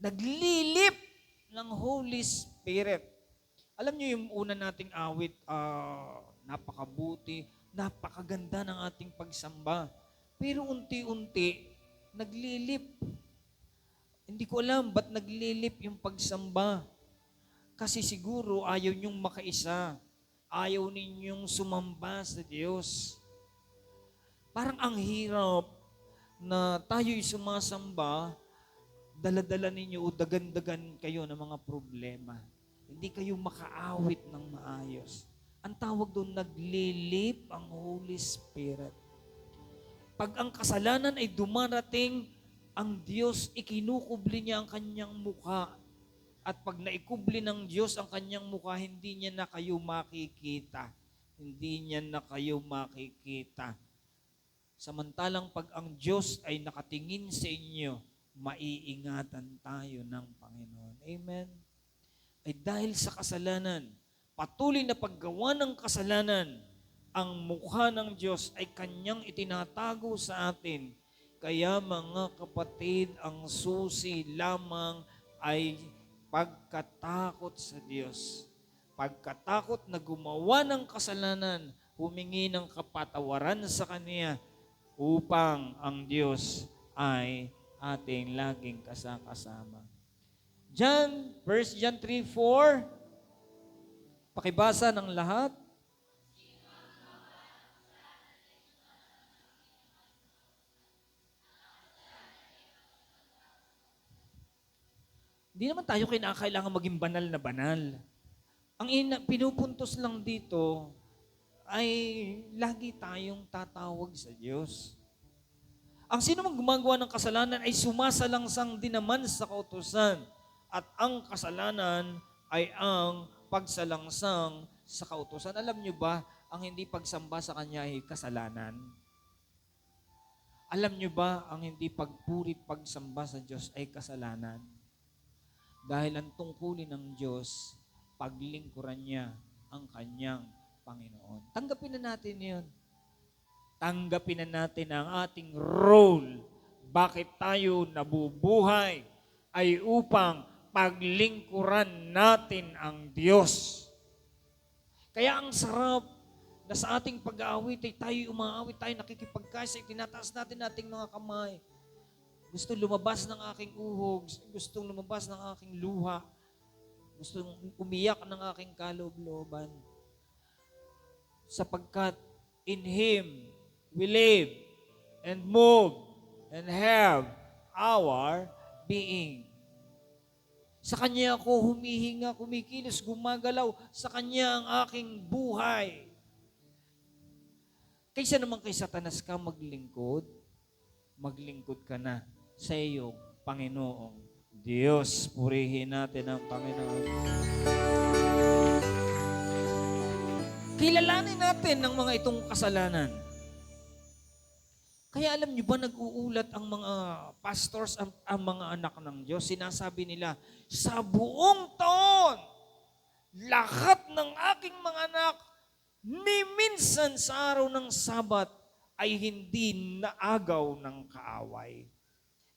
Naglilip ng Holy Spirit. Alam niyo yung una nating awit, napakabuti, napakaganda ng ating pagsamba. Pero unti-unti, naglilip. Hindi ko alam ba't naglilip yung pagsamba. Kasi siguro ayaw niyong makaisa. Ayaw ninyong sumamba sa Diyos. Parang ang hirap na tayo'y sumasamba, dala-dala ninyo o dagan-dagan kayo ng mga problema. Hindi kayo makaawit ng maayos. Ang tawag doon, naglilip ang Holy Spirit. Pag ang kasalanan ay dumarating, ang Diyos, ikinukubli niya ang kanyang mukha. At pag naikubli ng Diyos ang kanyang mukha, hindi niya na kayo makikita. Hindi niya na kayo makikita. Samantalang pag ang Diyos ay nakatingin sa inyo, maiingatan tayo ng Panginoon. Amen? Ay dahil sa kasalanan, patuloy na paggawa ng kasalanan, ang mukha ng Diyos ay kanyang itinatago sa atin. Kaya mga kapatid, ang susi lamang ay pagkatakot sa Diyos. Pagkatakot na gumawa ng kasalanan, humingi ng kapatawaran sa Kanya upang ang Diyos ay ating laging kasama. John, 1 John 3:4, pakibasa ng lahat. Hindi naman tayo kailangan maging banal na banal. Ang pinupuntos lang dito ay lagi tayong tatawag sa Diyos. Ang sino mang gumagawa ng kasalanan ay sumasalangsang din naman sa kautusan. At ang kasalanan ay ang pagsalangsang sa kautusan. Alam niyo ba, ang hindi pagsamba sa Kanya ay kasalanan? Alam niyo ba, ang hindi pagpurit pagsamba sa Diyos ay kasalanan? Dahil ang tungkulin ng Diyos, paglingkuran niya ang kanyang Panginoon. Tanggapin na natin yun. Tanggapin na natin ang ating role. Bakit tayo nabubuhay? Ay upang paglingkuran natin ang Diyos. Kaya ang sarap na sa ating pag-aawit ay tayo umaawit, tayo nakikipagkasya, tinataas natin ating mga kamay. Gusto lumabas ng aking uhog, gustong lumabas ng aking luha, gustong umiyak ng aking kaloob-looban. Sapagkat in Him we live and move and have our being. Sa Kanya ako humihinga, kumikilos, gumagalaw. Sa Kanya ang aking buhay. Kaysa naman kay Satanas ka maglingkod ka na sa iyong Panginoong Diyos. Purihin natin ang Panginoon. Kilalanin natin ang mga itong kasalanan. Kaya alam niyo ba, nag-uulat ang mga pastors, ang mga anak ng Diyos. Sinasabi nila, sa buong taon, lahat ng aking mga anak, ni minsan sa araw ng Sabat, ay hindi naagaw ng kaaway.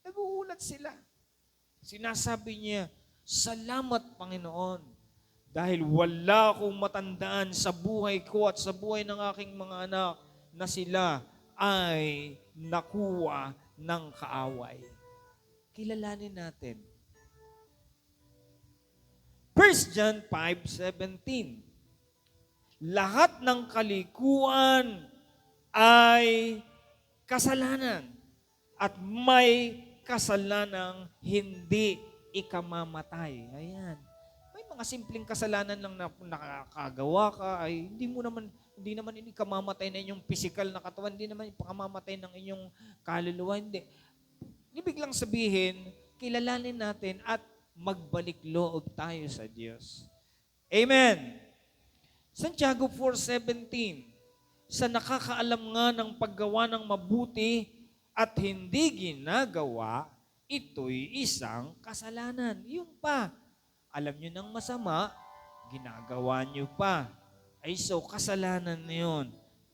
Nag-uulat sila. Sinasabi niya, salamat Panginoon, dahil wala akong matandaan sa buhay ko at sa buhay ng aking mga anak na sila ay nakuha ng kaaway. Kilalanin natin. 1 John 5:17. Lahat ng kalikuan ay kasalanan at may kasalanang hindi ikamamatay. Ayan. May mga simpleng kasalanan lang na nakakagawa ka ay hindi naman ikamamatay na inyong physical na katawan, hindi naman ikamamatay ng inyong kaluluwa, hindi. Ibig lang sabihin, kilalanin natin at magbalik loob tayo sa Diyos. Amen. Santiago 4:17, sa nakakaalam nga ng paggawa ng mabuti at hindi ginagawa, ito'y isang kasalanan. Yung pa, alam nyo ng masama, ginagawa nyo pa. Ay so, kasalanan na yun.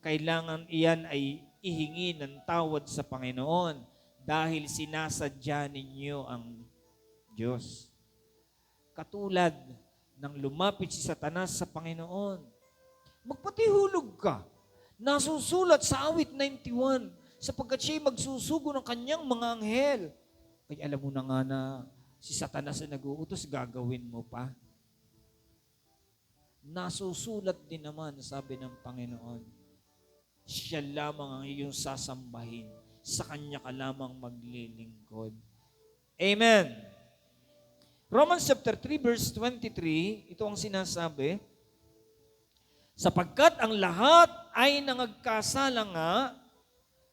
Kailangan iyan ay ihingi ng tawad sa Panginoon dahil sinasadya ninyo ang Diyos. Katulad ng lumapit si Satanas sa Panginoon. Magpatihulog ka. Nasusulat sa awit 91, sapagkat siya'y magsusugo ng kanyang mga anghel. Ay alam mo na nga na si Satanas na nag-uutos, gagawin mo pa. Nasusulat din naman, sabi ng Panginoon, siya lamang ang iyong sasambahin. sa Kanya ka lamang maglilingkod. Amen. Romans chapter 3 verse 23, ito ang sinasabi, sapagkat ang lahat ay nangagkasala nga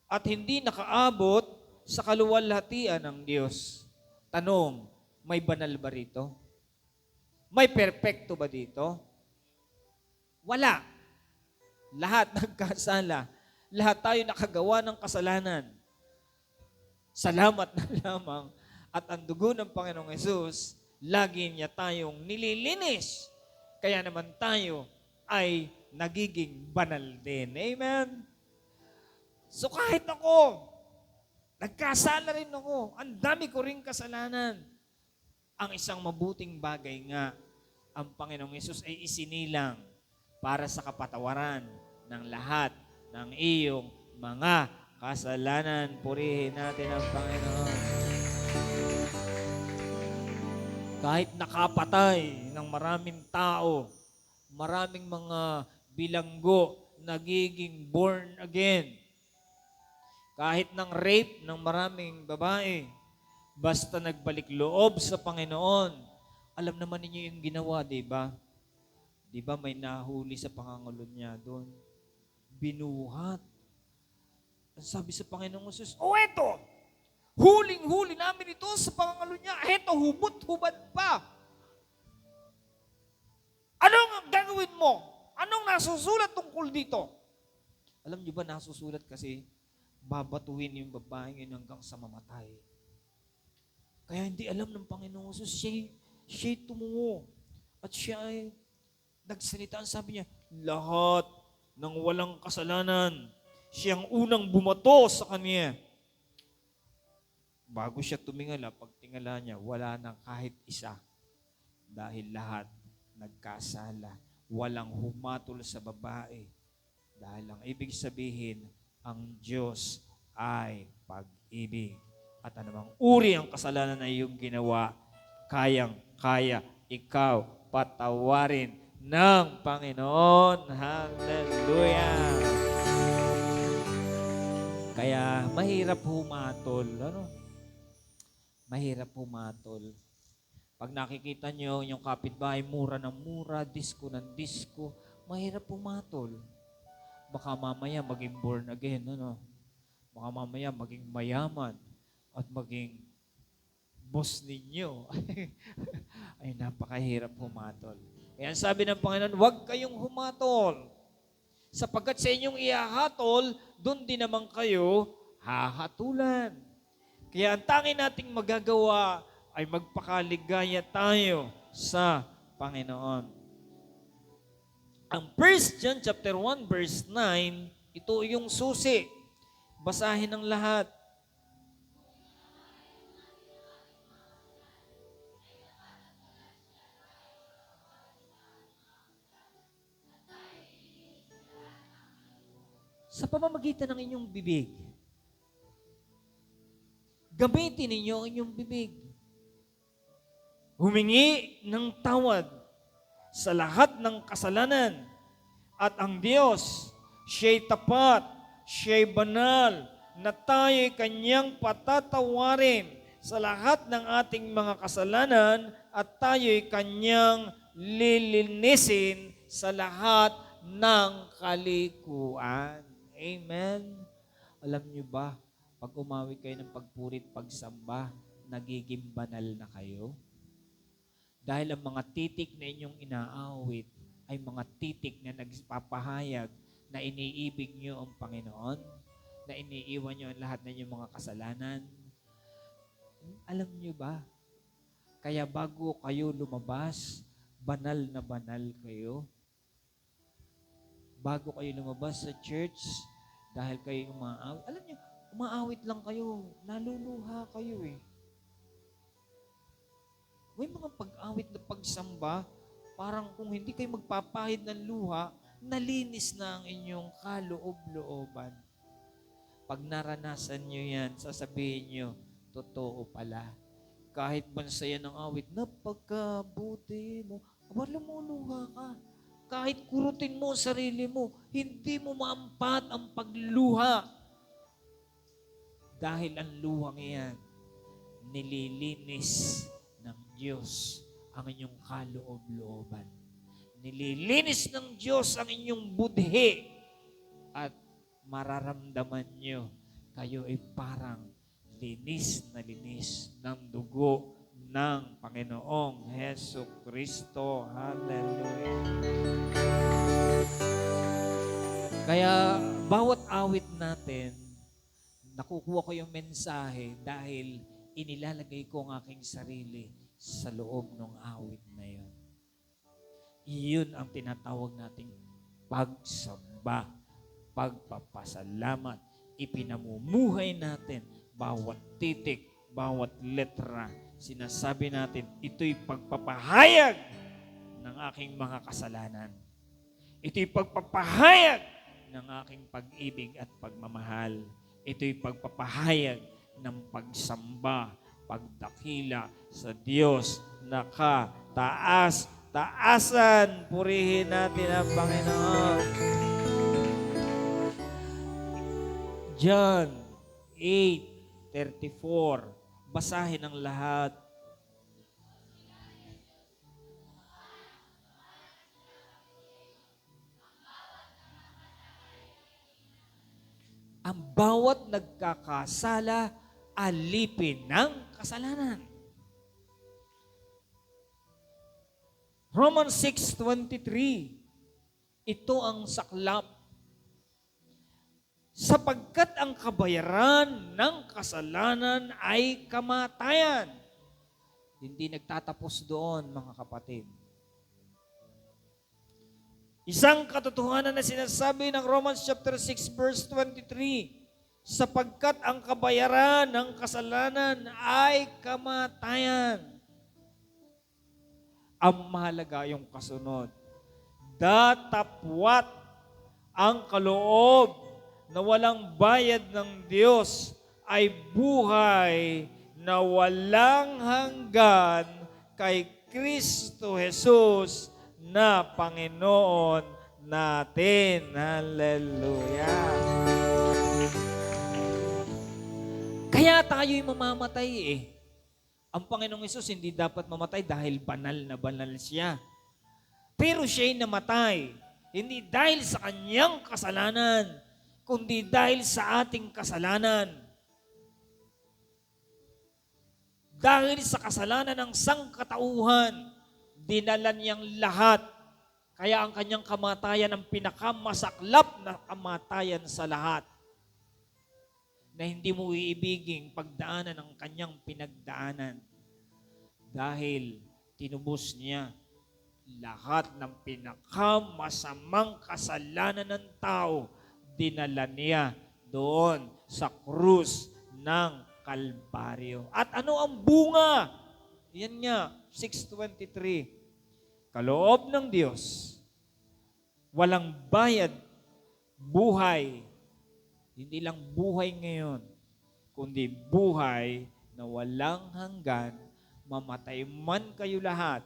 at hindi nakaabot sa kaluwalhatian ng Diyos. Tanong, may banal ba rito? May perpekto ba dito? Wala. Lahat nagkasala. Lahat tayo nakagawa ng kasalanan. Salamat na lamang at ang dugo ng Panginoong Hesus, lagi niya tayong nililinis. Kaya naman tayo ay nagiging banal din. Amen? So kahit ako, nagkasala rin ako, ang dami ko rin kasalanan. Ang isang mabuting bagay nga, ang Panginoong Hesus ay isinilang para sa kapatawaran ng lahat ng iyong mga kasalanan. Purihin natin ang Panginoon. Kahit nakapatay ng maraming tao, maraming mga bilanggo nagiging born again. Kahit ng rape ng maraming babae, basta nagbalik loob sa Panginoon, alam naman ninyo yung ginawa, di ba? Di ba may nahuli sa pangangalunya niya doon? Binuhat. Ang sabi sa Panginoong Jesus, eto! Huling-huli namin ito sa pangangalunya niya. Eto, hubot-hubad pa. Anong gagawin mo? Anong nasusulat tungkol dito? Alam niyo ba, nasusulat kasi babatuhin yung babaeng yun hanggang sa mamatay. Kaya hindi alam ng Panginoong Jesus, siya'y tumungo. At siya ay nagsalita. Sabi niya, lahat ng walang kasalanan, siyang unang bumato sa kanya. Bago siya tumingala, pag tingala niya, wala nang kahit isa. Dahil lahat nagkasala. Walang humatol sa babae. Dahil ang ibig sabihin, ang Diyos ay pag-ibig. At anumang uri ang kasalanan na iyong ginawa, kayang-kaya ikaw patawarin ng Panginoon. Hallelujah! Kaya mahirap humatol. Mahirap humatol. Pag nakikita nyo yung kapitbahay, mura ng mura, disko ng disko, mahirap humatol. Baka mamaya maging born again, Baka mamaya maging mayaman at maging boss ninyo. Ay, napakahirap humatol. Kaya sabi ng Panginoon, huwag kayong humatol. Sapagkat sa inyong ihahatol, doon din naman kayo hahatulan. Kaya ang tanging nating magagawa ay magpakaligaya tayo sa Panginoon. Ang 1 John chapter 1 verse 9, ito yung susi. Basahin ng lahat. Sa pamamagitan ng inyong bibig, gamitin ninyo ang inyong bibig. Humingi ng tawad sa lahat ng kasalanan. At ang Diyos, siya'y tapat, siya'y banal, na tayo'y kanyang patatawarin sa lahat ng ating mga kasalanan at tayo'y kanyang lilinisin sa lahat ng kalikuan. Amen. Alam niyo ba, pag umawi kayo ng pagpurit, pagsamba, nagiging banal na kayo? Dahil ang mga titik na inyong inaawit ay mga titik na nagpapahayag na iniibig niyo ang Panginoon, na iniiwan niyo ang lahat ng inyong mga kasalanan. Alam niyo ba? Kaya bago kayo lumabas, banal na banal kayo. Bago kayo lumabas sa church, dahil kayo umaawit. Alam niyo, umaawit lang kayo, naluluha kayo eh. May mga pag-awit na pagsamba, parang kung hindi kayo magpapahid ng luha, nalinis na ang inyong kaloob-looban. Pag naranasan nyo yan, sasabihin nyo, totoo pala. Kahit bansayan ng awit, napagkabuti mo, aba lumuluha ka. Kahit kurutin mo ang sarili mo, hindi mo maampat ang pagluha. Dahil ang luwang iyan, nililinis ng Diyos ang inyong kaloob-looban. Nililinis ng Diyos ang inyong budhi at mararamdaman nyo kayo ay parang linis na linis ng dugo ng Panginoong Heso Kristo. Hallelujah. Kaya bawat awit natin, nakukuha ko yung mensahe dahil inilalagay ko ang aking sarili sa loob ng awit na yun. Iyon ang tinatawag nating pagsamba, pagpapasalamat. Ipinamumuhay natin bawat titik, bawat letra. Sinasabi natin, ito'y pagpapahayag ng aking mga kasalanan. Ito'y pagpapahayag ng aking pag-ibig at pagmamahal. Ito'y pagpapahayag ng pagsamba, pagdakila sa Diyos na kataas-taasan. Purihin natin ang Panginoon. John 8:34. Basahin ang lahat. Ang bawat nagkakasala, alipin ng kasalanan. Romans 6:23. Ito ang saklap. Sapagkat ang kabayaran ng kasalanan ay kamatayan. Hindi nagtatapos doon, mga kapatid. Isang katotohanan na sinasabi ng Romans chapter 6 verse 23, sapagkat ang kabayaran ng kasalanan ay kamatayan. Ang mahalaga yung kasunod. Datapwat ang kaloob na walang bayad ng Diyos ay buhay na walang hanggan kay Kristo Jesus na Panginoon natin. Hallelujah! Kaya tayo'y mamamatay eh. Ang Panginoong Hesus hindi dapat mamatay dahil banal na banal siya. Pero siya'y namatay, hindi dahil sa kanyang kasalanan, kundi dahil sa ating kasalanan. Dahil sa kasalanan ng sangkatauhan, dinala niyang lahat. Kaya ang kanyang kamatayan ang pinakamasaklap na kamatayan sa lahat. Na hindi mo iibiging pagdaanan ang kanyang pinagdaanan. Dahil tinubos niya lahat ng pinakamasamang kasalanan ng tao, dinala niya doon sa krus ng Kalbaryo. At ano ang bunga? Yan nga, 6:23. Kaloob ng Diyos, walang bayad, buhay. Hindi lang buhay ngayon, kundi buhay na walang hanggan, mamatay man kayo lahat.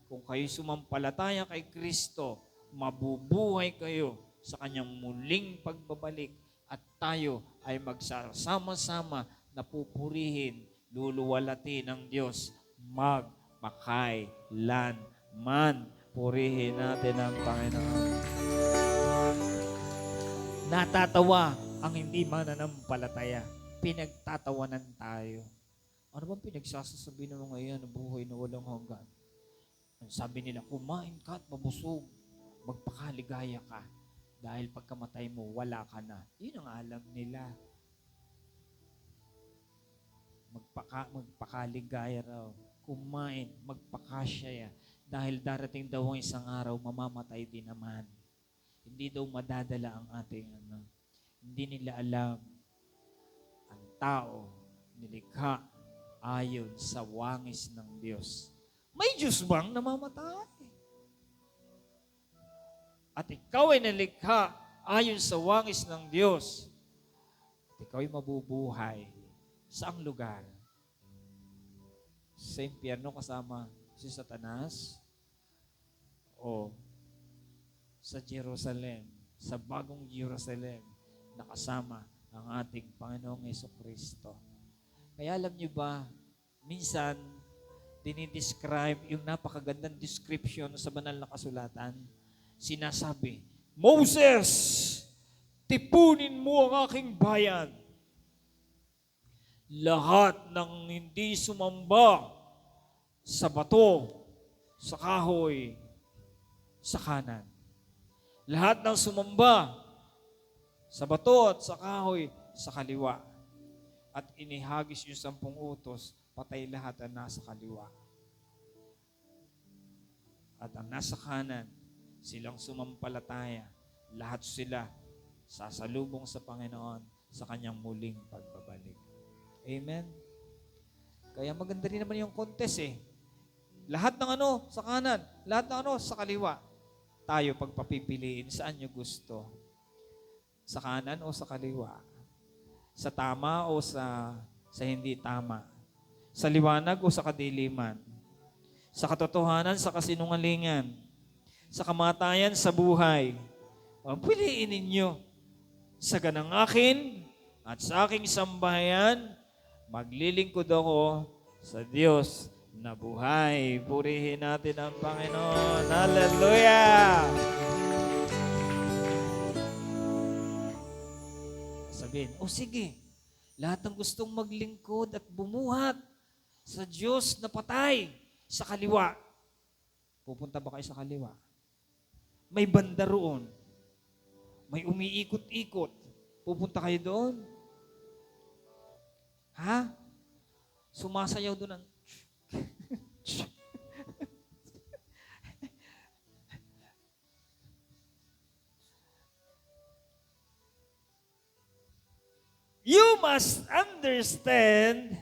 Kung kayo sumampalataya kay Kristo, mabubuhay kayo sa kanyang muling pagbabalik at tayo ay magsasama-sama na pupurihin, luluwalatin ng Diyos magpakailanman. Purihin natin ang Panginoon. Natatawa ang hindi mananampalataya. Pinagtatawanan tayo. Ano bang pinagsasasabi ng mga iyan na buhay na walang hanggan? Sabi nila, kumain ka at mabusog. Magpakaligaya ka. Dahil pagkamatay mo, wala ka na. Yun ang alam nila. Magpakaligaya raw. Kumain, magpakasya. Dahil darating daw ang isang araw, mamamatay din naman. Hindi daw madadala ang ating Hindi nila alam ang tao nilikha ayon sa wangis ng Diyos. May Diyos bang namamatay? At ikaw ay nalikha ayon sa wangis ng Diyos. At ikaw ay mabubuhay. Saang lugar? Sa impyerno kasama si Satanas? O sa Jerusalem, sa bagong Jerusalem, nakasama ang ating Panginoong Jesucristo. Kaya alam niyo ba, minsan, dinidescribe yung napakagandang description sa banal na kasulatan. Sinasabi, Moses, tipunin mo ang aking bayan. Lahat ng hindi sumamba sa bato, sa kahoy, sa kanan. Lahat ng sumamba sa bato at sa kahoy, sa kaliwa. At inihagis yung 10 utos, patay lahat ang nasa kaliwa. At ang nasa kanan, silang sumampalataya. Lahat sila sasalubong sa Panginoon sa kanyang muling pagbabalik. Amen? Kaya maganda rin naman yung contest eh. Lahat ng sa kanan, lahat ng sa kaliwa. Tayo pagpapipiliin, saan nyo gusto? Sa kanan o sa kaliwa? Sa tama o sa hindi tama? Sa liwanag o sa kadiliman? Sa katotohanan, sa kasinungalingan? Sa kamatayan, sa buhay? Piliin ninyo. Sa ganang akin at sa aking sambahayan, maglilingkod ako sa Diyos na buhay. Purihin natin ang Panginoon. Hallelujah! Sabihin, sige, lahat ng gustong maglingkod at bumuhat sa Diyos na patay sa kaliwa. Pupunta ba kayo sa kaliwa? May banda roon. May umiikot-ikot. Pupunta kayo doon? Ha? Sumasayaw doon ang You must understand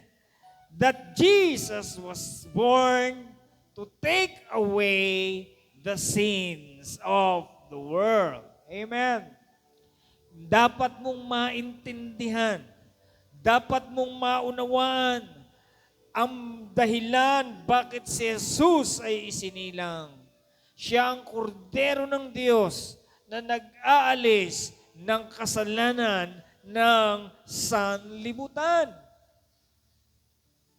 that Jesus was born to take away the sins of the world. Amen. Dapat mong maintindihan, dapat mong maunawaan ang dahilan bakit si Jesus ay isinilang. Siya ang kordero ng Diyos na nag-aalis ng kasalanan ng sanlibutan.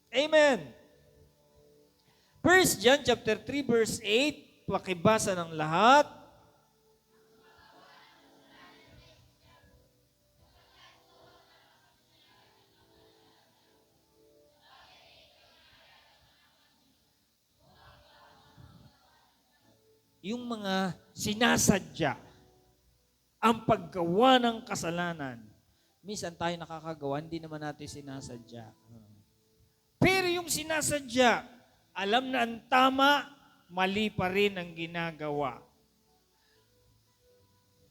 Amen. 1 John chapter 3 verse 8, pakibasa ng lahat. Yung mga sinasadya ang paggawa ng kasalanan. Minsan tayo nakakagawa, hindi naman natin sinasadya. Pero yung sinasadya, alam na ang tama, mali pa rin ang ginagawa.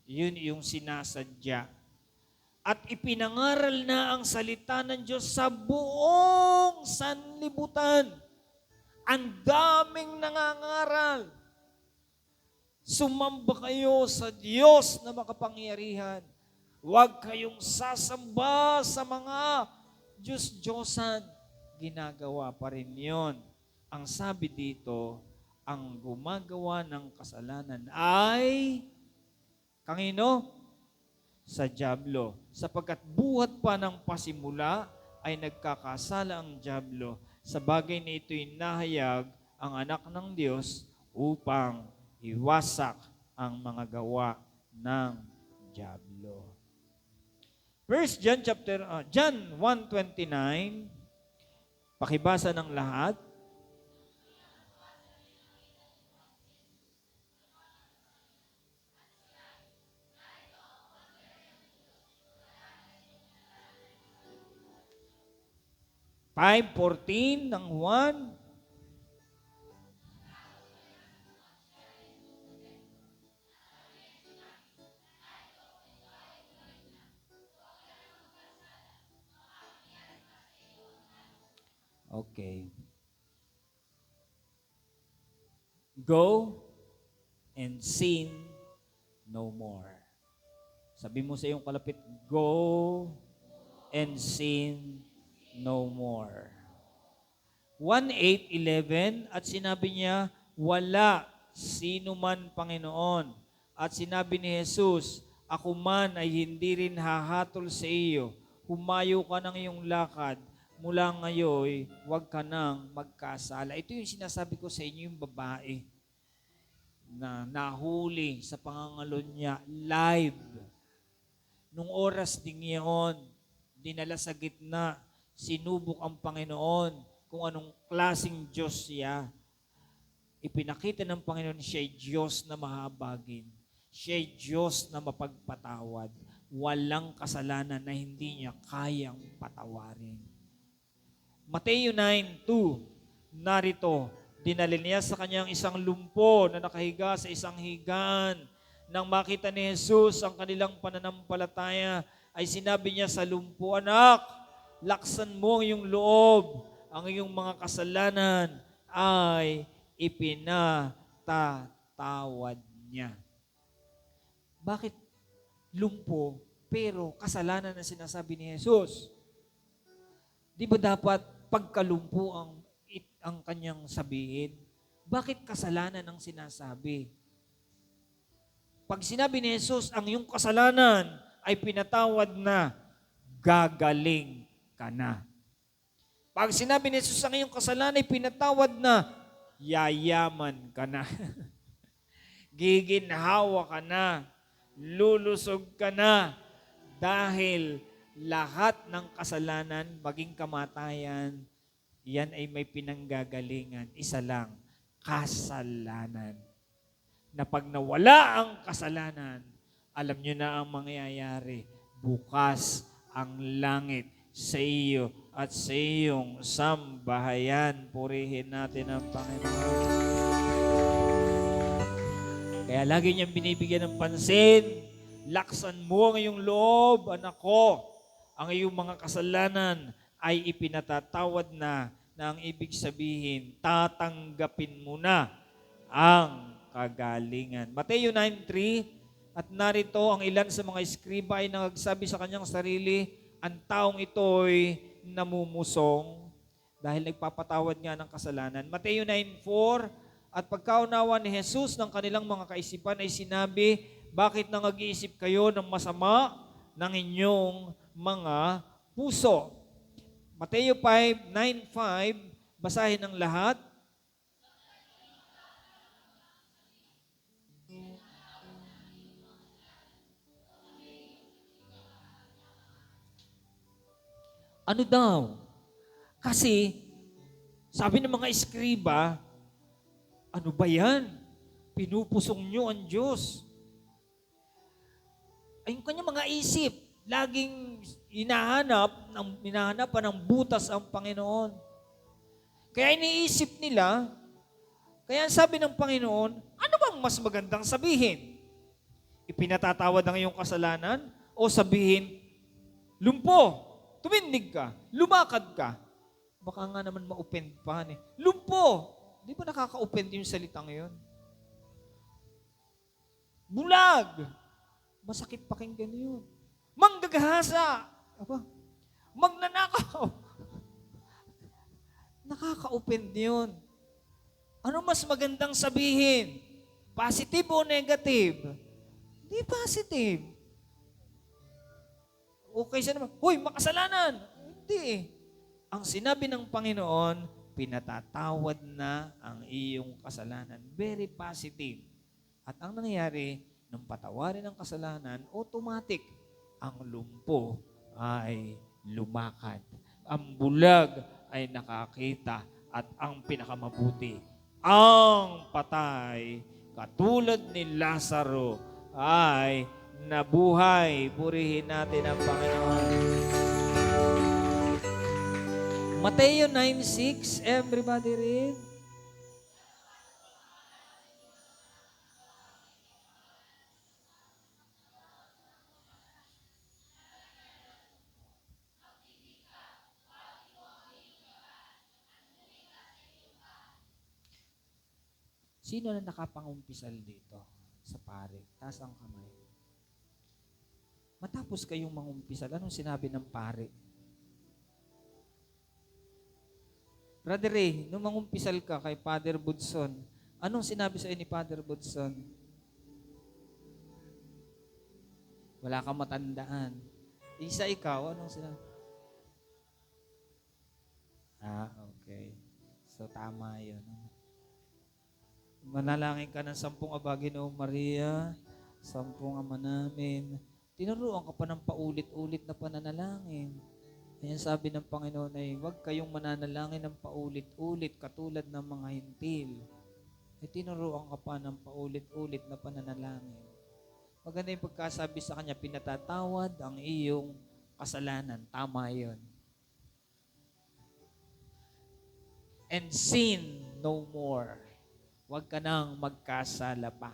Yun yung sinasadya. At ipinangaral na ang salita ng Diyos sa buong sanlibutan. Ang daming nangangaral. Sumamba kayo sa Diyos na makapangyarihan. Huwag kayong sasamba sa mga Diyos-Diyosan. Ginagawa pa rin yun. Ang sabi dito, ang gumagawa ng kasalanan ay kanino? Sa dyablo. Sapagkat buhat pa ng pasimula ay nagkakasala ang dyablo. Sa bagay na ito'y nahayag ang anak ng Diyos upang iwasak ang mga gawa ng dyablo. John 1:29, pakibasa ng lahat. (5:14) ng Juan. Okay. Go and sin no more. Sabi mo sa iyong kalapit, go and sin no more. 1:8-11, at sinabi niya, wala sino man Panginoon. At sinabi ni Jesus, ako man ay hindi rin hahatol sa iyo. Humayo ka ng iyong lakad. Mula ngayon, huwag ka nang magkasala. Ito yung sinasabi ko sa inyo, yung babae na nahuli sa pangangalo niya live. Nung oras ding iyon, dinala sa gitna, sinubok ang Panginoon kung anong klaseng Diyos siya. Ipinakita ng Panginoon siya ay Diyos na mahabagin. Siya ay Diyos na mapagpatawad. Walang kasalanan na hindi niya kayang patawarin. Mateo 9:2, narito, dinali niya sa kanyang isang lumpo na nakahiga sa isang higaan. Nang makita ni Jesus ang kanilang pananampalataya, ay sinabi niya sa lumpo, anak, laksan mo ang iyong loob. Ang iyong mga kasalanan ay ipinatatawad niya. Bakit lumpo pero kasalanan na sinasabi ni Jesus? Di ba dapat pagkalumpo ang kanyang sabihin? Bakit kasalanan ang sinasabi? Pag sinabi ni Jesus, ang iyong kasalanan ay pinatawad na, gagaling ka na. Pag sinabi ni Jesus, ang iyong kasalanan ay pinatawad na, yayaman ka na. Giginhawa ka na. Lulusog ka na. Dahil lahat ng kasalanan, maging kamatayan, yan ay may pinanggagalingan. Isa lang, kasalanan. Na pag nawala ang kasalanan, alam nyo na ang mangyayari. Bukas ang langit sa iyo at sa iyong sambahayan. Purihin natin ang Panginoon. Kaya lagi niyang binibigyan ng pansin, laksan mo ang iyong loob, anak ko. Ang iyong mga kasalanan ay ipinatatawad na ang ibig sabihin, tatanggapin mo na ang kagalingan. Mateo 9:3, at narito ang ilan sa mga eskriba ay nagsabi sa kanyang sarili, ang taong ito'y namumusong dahil nagpapatawad nga ng kasalanan. Mateo 9:4, at pagkaunawa ni Jesus ng kanilang mga kaisipan ay sinabi, bakit nang-iisip kayo ng masama ng inyong mga puso? Mateo 9:5, basahin ng lahat. Ano daw? Kasi, sabi ng mga eskriba, ano ba yan? Pinupusong nyo ang Diyos. Ay, yung kanyang mga isip, laging hinahanapan ng butas ang Panginoon. Kaya iniisip nila, kaya sabi ng Panginoon, ano bang mas magandang sabihin? Ipinatatawad ang iyong kasalanan o sabihin, lumpo, tumindig ka, lumakad ka. Baka nga naman ma-offend pa. Lumpo! Di ba nakaka-offend yung salitang yun? Bulag! Masakit pakinggan yun. Manggagahasa! Aba, magnanakaw! Nakaka-offend yun. Ano mas magandang sabihin? Positive o negative? Hindi positive. Okay siya naman, huy, makasalanan. Hindi eh. Ang sinabi ng Panginoon, pinatatawad na ang iyong kasalanan. Very positive. At ang nangyayari, nung patawarin ang kasalanan, automatic, ang lumpo ay lumakad. Ang bulag ay nakakita. At ang pinakamabuti, ang patay, katulad ni Lazaro, ay nabuhay. Purihin natin ang Panginoon. Mateo 9:6, everybody read. Sino na nakapangumpisal dito sa pare? Taas ang kamay. Matapos kayong mangumpisal, anong sinabi ng pare? Brother Ray, nung mangumpisal ka kay Father Budson, anong sinabi sa ni Father Budson? Wala kang matandaan. Isa ikaw, anong sinabi? Okay. So, tama yun. Manalangin ka ng 10 Aba, Ginoong Maria, 10 Ama namin. Tinuruan ka pa ng paulit-ulit na pananalangin. Ayan sabi ng Panginoon ay, huwag kayong mananalangin ng paulit-ulit katulad ng mga hintil. Ay tinuruan ka pa ng paulit-ulit na pananalangin. Maganda yung pagkasabi sa kanya, pinatatawad ang iyong kasalanan. Tama yun. And sin no more. Huwag ka nang magkasala pa.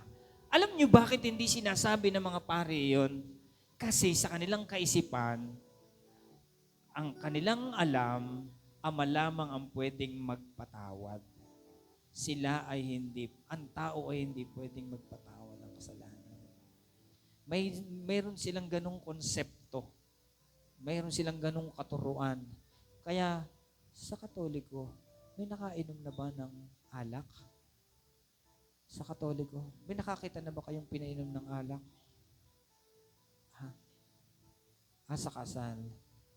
Alam niyo bakit hindi sinasabi ng mga pare yun? Kasi sa kanilang kaisipan, ang kanilang alam, Ama lamang ang pwedeng magpatawad. Sila ay hindi, ang tao ay hindi pwedeng magpatawad ng kasalanan. Mayroon silang ganong konsepto. Mayroon silang ganong katuruan. Kaya sa Katoliko, may nakainom na ba ng alak? Sa Katoliko, may nakakita na ba kayong pinainom ng alak? Sa kasal.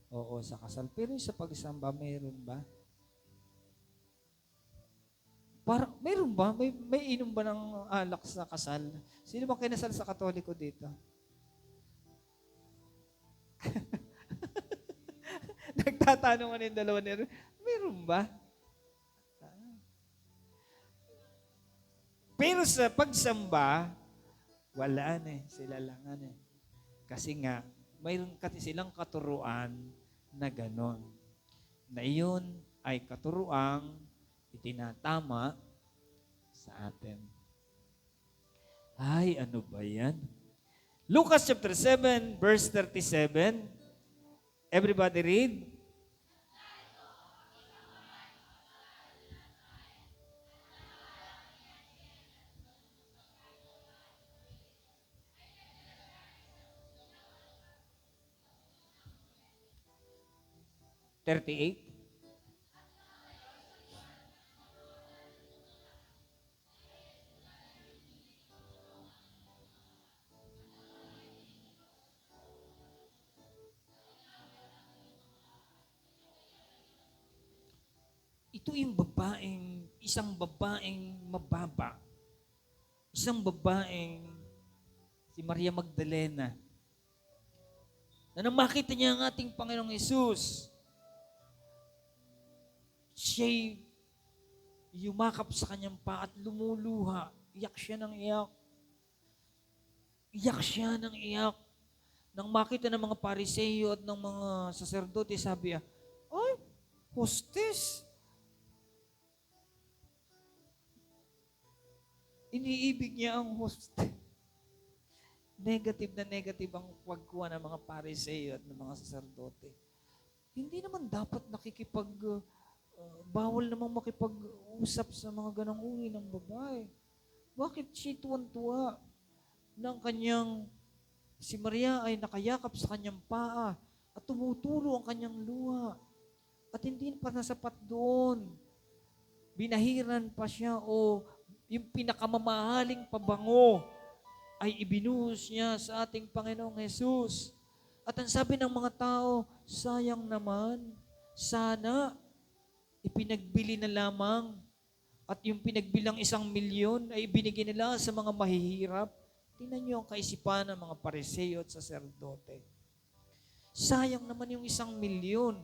Oo, sa kasal. Pero sa pagsamba, mayroon ba? Mayroon ba? May inom ba ng alak sa kasal? Sino ba kinasal sa Katoliko dito? Nagtatanong yung dalawa nila. Mayroon ba? Pero sa pagsamba, wala na eh. Sila lang eh. Kasi nga, mayroon kasi silang katuruan na ganon. Na iyon ay katuruang itinatama sa atin. Ay, ano ba yan? Lucas chapter 7, verse 37. Everybody read. $38. Ito yung isang babaeng mababa. Isang babaeng si Maria Magdalena. Na nang makita niya ang ating Panginoong Hesus, siya'y yumakap sa kanyang paa at lumuluha. Iyak siya ng iyak. Iyak siya ng iyak. Nang makita ng mga Pariseo at ng mga saserdote, sabi niya, ay, hostes! Iniibig niya ang hostes. Negative ang pagkuha ng mga Pariseo at ng mga saserdote. Hindi naman dapat bawal namang makipag-usap sa mga ganang uri ng babae. Bakit siya tuwan-tuwa ng si Maria ay nakayakap sa kanyang paa at tumutulo ang kanyang luha. At hindi pa nasapat doon. Binahiran pa siya o yung pinakamamahaling pabango ay ibinuhos niya sa ating Panginoong Hesus. At ang sabi ng mga tao, sayang naman, sana ipinagbili na lamang at yung pinagbilang 1,000,000 ay ibinigay nila sa mga mahihirap. Tingnan niyo ang kaisipan ng mga Pariseo at saserdote. Sayang naman yung 1,000,000.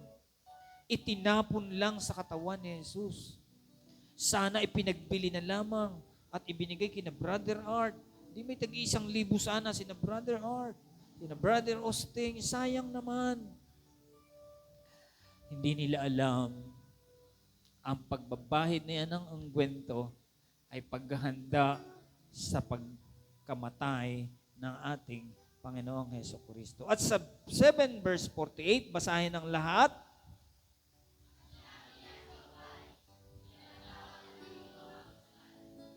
Itinapon lang sa katawan ni Jesus. Sana ipinagbili na lamang at ibinigay kina Brother Art. Di may tag-1,000,000 sana sina Brother Art, sina Brother Osting. Sayang naman. Hindi nila alam ang pagbabahid na yan ng ungwento ay paghahanda sa pagkamatay ng ating Panginoong Hesukristo. At sa 7 verse 48, basahin ng lahat.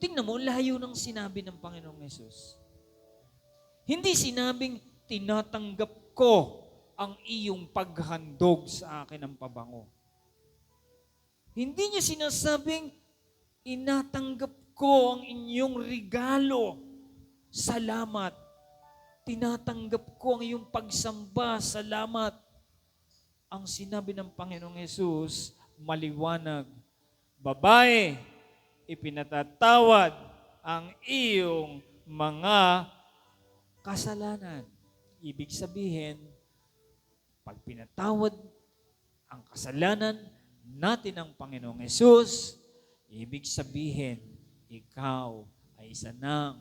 Tingnan mo, layo ng sinabi ng Panginoong Hesus. Hindi sinabing, tinatanggap ko ang iyong paghandog sa akin ng pabango. Hindi niya sinasabing, inatanggap ko ang inyong regalo. Salamat. Tinatanggap ko ang iyong pagsamba. Salamat. Ang sinabi ng Panginoong Hesus, maliwanag. Babae, ipinatatawad ang iyong mga kasalanan. Ibig sabihin, pag pinatawad ang kasalanan natin ng Panginoong Hesus, ibig sabihin, ikaw ay isa ng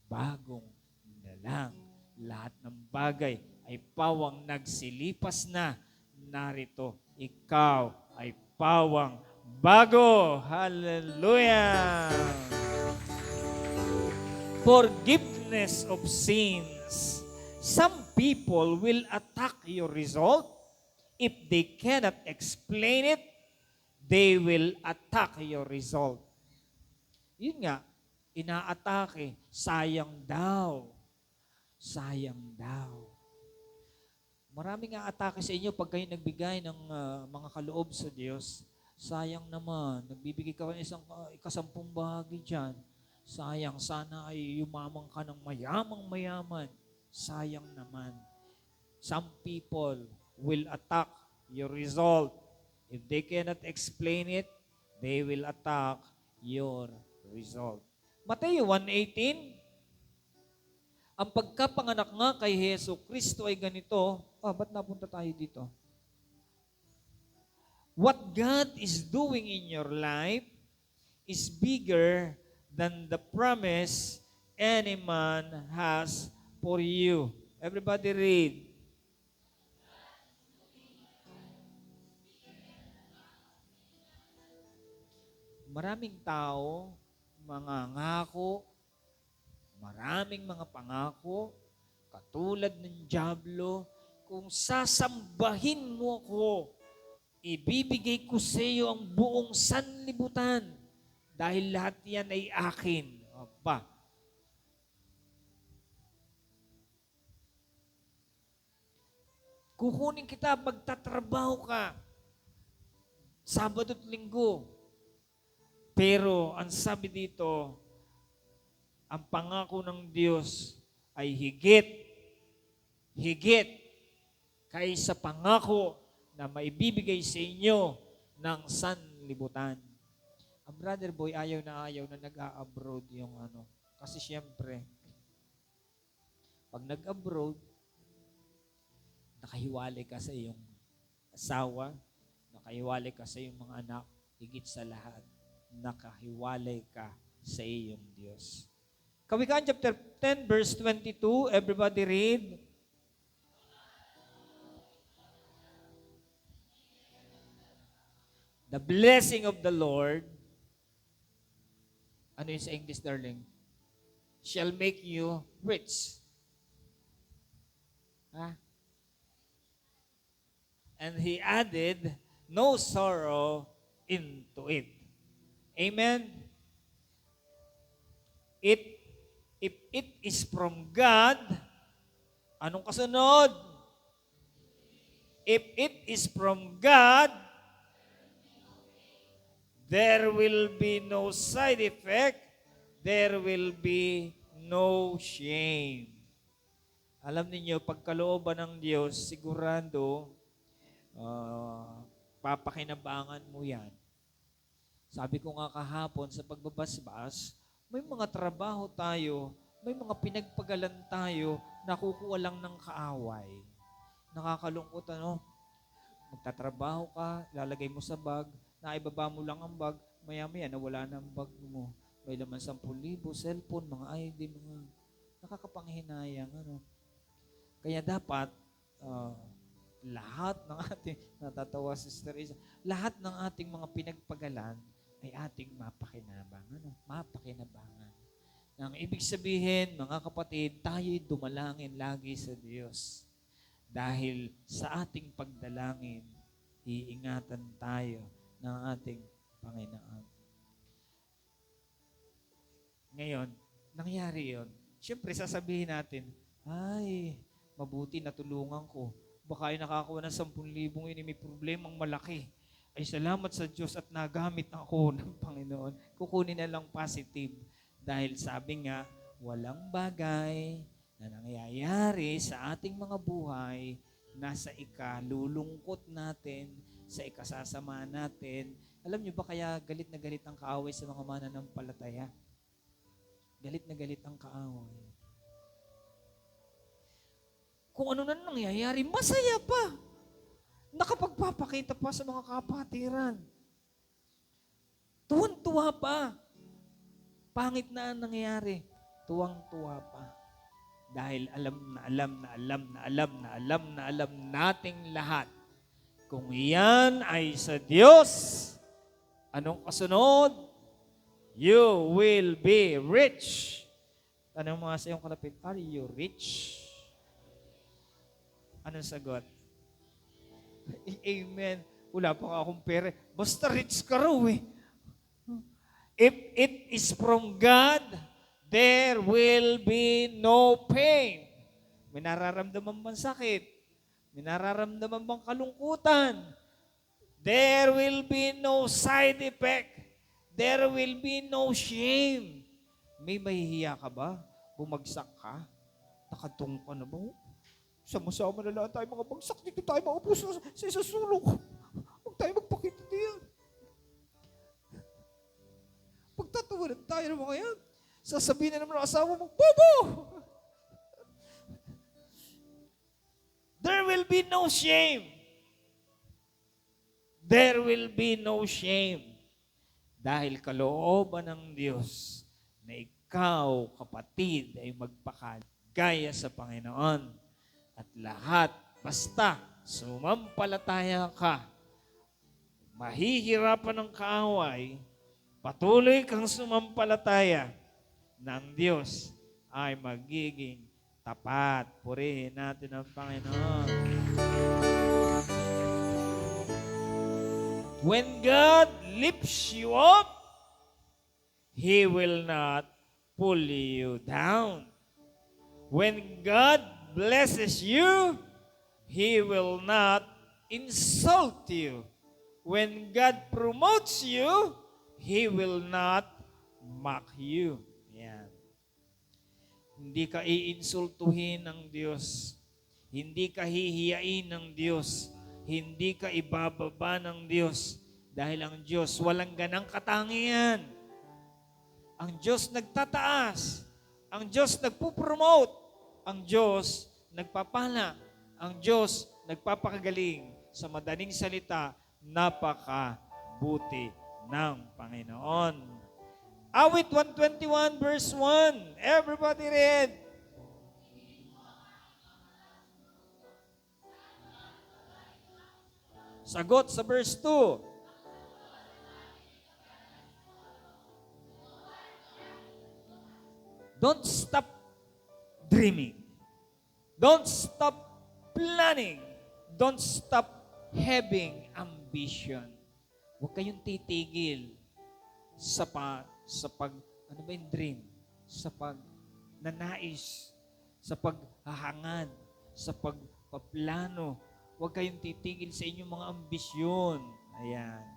bagong nilalang. Lahat ng bagay ay pawang nagsilipas na. Narito, ikaw ay pawang bago. Hallelujah! Forgiveness of sins. Some people will attack your result. If they cannot explain it, they will attack your result. Yun nga, inaatake. Sayang daw. Sayang daw. Maraming nga atake sa inyo pag kayo nagbigay ng mga kaloob sa Diyos. Sayang naman, nagbibigay ka ng isang ikasampung bahagi dyan. Sayang, sana ay yumamang ka ng mayamang mayaman. Sayang naman. Some people will attack your result. If they cannot explain it, they will attack your result. Mateo 1:18, ang pagkapanganak nga kay Hesus Kristo ay ganito. Ba't napunta tayo dito? What God is doing in your life is bigger than the promise any man has for you. Everybody read. Maraming tao, mga ngako, maraming mga pangako, katulad ng dyablo, kung sasambahin mo ako, ibibigay ko sa iyo ang buong sanlibutan dahil lahat yan ay akin. Aba. Kukunin kita, magtatrabaho ka, Sabado at Linggo. Pero ang sabi dito, ang pangako ng Diyos ay higit kaysa pangako na maibibigay sa inyo ng sanlibutan. Ang brother boy, ayaw na nag-a-abroad yung ano. Kasi siyempre, pag nag-abroad, nakahiwalay ka sa iyong asawa, nakahiwalay ka sa iyong mga anak, higit sa lahat, nakahiwalay ka sa iyong Diyos. Kawikaan chapter 10, verse 22, everybody read. The blessing of the Lord, ano yun sa English, darling? Shall make you rich. And He added, no sorrow into it. Amen? If it is from God, anong kasunod? If it is from God, there will be no side effect. There will be no shame. Alam niyo, pagkalooban ng Diyos, sigurado, papakinabangan mo yan. Sabi ko nga kahapon sa pagbabasbas, may mga trabaho tayo, may mga pinagpagalan tayo, nakukuha lang ng kaaway. Nakakalungkot, ano? Magtatrabaho ka, lalagay mo sa bag, naibaba mo lang ang bag, maya-maya nawala na ang bag mo. May laman 10,000, cellphone, mga ID, mga nakakapanghinayang. Ano. Kaya dapat, lahat ng ating, natatawa Sister Isa, lahat ng ating mga pinagpagalan ay ating mapakinabang. Ano? Mapakinabangan. Ang ibig sabihin, mga kapatid, tayo'y dumalangin lagi sa Diyos. Dahil sa ating pagdalangin, iingatan tayo ng ating Panginoon. Ngayon, nangyari yon. Siyempre, sasabihin natin, ay, mabuti natulungan ko. Baka ay nakakuha ng 10,000 yun, may problemang malaki. Ay, salamat sa Diyos at nagamit ako ng Panginoon. Kukunin na lang positive. Dahil sabi nga, walang bagay na nangyayari sa ating mga buhay, nasa ikalulungkot natin, sa ikasasama natin. Alam niyo ba kaya galit na galit ang kaaway sa mga mananampalataya? Galit na galit ang kaaway. Kung ano na nangyayari, masaya pa. Nakapagpapakita pa sa mga kapatiran. Tuwang-tuwa pa. Pangit na ang nangyayari. Tuwang-tuwa pa. Dahil alam nating lahat. Kung yan ay sa Diyos, anong kasunod? You will be rich. Tanong mo nga sa iyong kalapit, are you rich? Anong sagot? Amen. Wala pa nga akong pera. Basta rich ka raw eh. If it is from God, there will be no pain. May nararamdaman bang sakit? May nararamdaman bang kalungkutan? There will be no side effect. There will be no shame. May mahihiya ka ba? Bumagsak ka? Nakatong ka na ba? Sama-sama na lang tayo mga bagsak. Dito tayo maupo sa isang sulok. Huwag tayo magpakita diyan. Pagtatawanan tayo ng mga yan. Sasabihin na naman ang asawa mo, Bobo! There will be no shame. There will be no shame. Dahil kalooban ng Diyos na ikaw, kapatid, ay magpakagaya sa Panginoon. At lahat, basta sumampalataya ka, mahihirapan ng kaaway, patuloy kang sumampalataya ng Diyos ay magiging tapat. Purihin natin ang Panginoon. When God lifts you up, He will not pull you down. When God blesses you, He will not insult you. When God promotes you, He will not mock you. Yan. Hindi ka iinsultuhin ng Diyos. Hindi ka hihiyain ng Diyos. Hindi ka ibababa ng Diyos. Dahil ang Diyos walang ganang katangian. Ang Diyos nagtataas. Ang Diyos nagpupromote. Ang Diyos nagpapala. Ang Diyos nagpapakagaling. Sa madaling salita, napakabuti ng Panginoon. Awit 121 verse 1. Everybody read. Sagot sa verse 2. Don't stop dreaming. Don't stop planning. Don't stop having ambition. Huwag kayong titigil sa ano ba yung dream? Sa pagnanais, sa paghahangad, sa pagpaplano. Huwag kayong titigil sa inyong mga ambisyon. Ayan.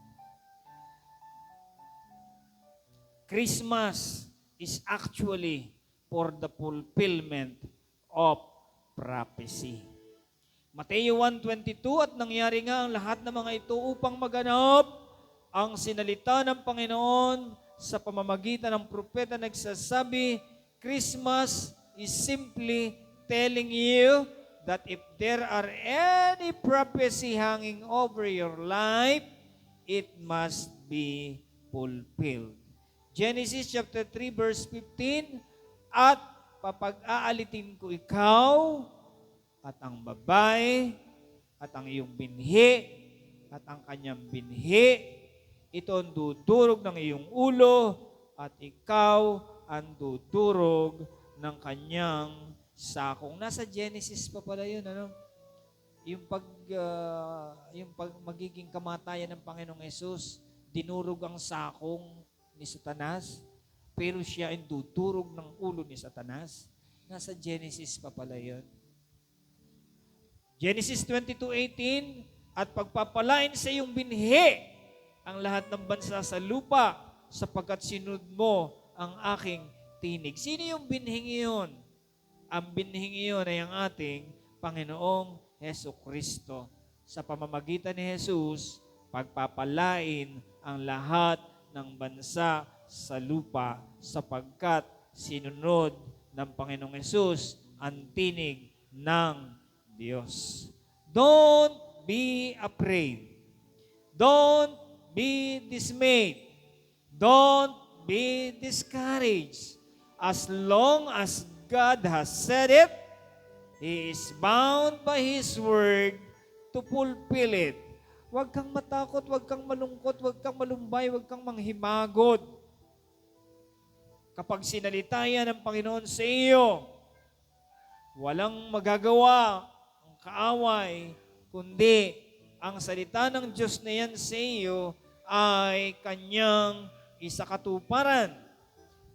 Christmas is actually for the fulfillment of prophecy. Mateo 1:22, at nangyari nga ang lahat ng mga ito upang maganap ang sinalita ng Panginoon sa pamamagitan ng propeta nagsasabi, Christmas is simply telling you that if there are any prophecy hanging over your life, it must be fulfilled. Genesis chapter 3 verse 15, at papag-aalitin ko ikaw at ang babae at ang iyong binhi at ang kanyang binhi. Ito ang dudurog ng iyong ulo at ikaw ang dudurog ng kanyang sakong. Nasa Genesis pa pala yun, ano? Yung magiging kamatayan ng Panginoong Hesus, dinurog ang sakong ni Satanas, pero siya ay dudurog ng ulo ni Satanas. Nasa Genesis pa pala yun. Genesis 22:18, at pagpapalain sa iyong binhi ang lahat ng bansa sa lupa, sapagkat sinunod mo ang aking tinig. Sino yung binhing iyon? Ang binhing iyon ay ang ating Panginoong Heso Kristo. Sa pamamagitan ni Jesus, pagpapalain ang lahat ng bansa sa lupa sapagkat sinunod ng Panginoong Hesus ang tinig ng Diyos. Don't be afraid. Don't be dismayed. Don't be discouraged. As long as God has said it, He is bound by His word to fulfill it. Huwag kang matakot, huwag kang malungkot, huwag kang malumbay, huwag kang manghimagod. Kapag sinalita yan ng Panginoon sa iyo, walang magagawa ang kaaway, kundi ang salita ng Diyos na yan sa iyo ay kanyang isakatuparan.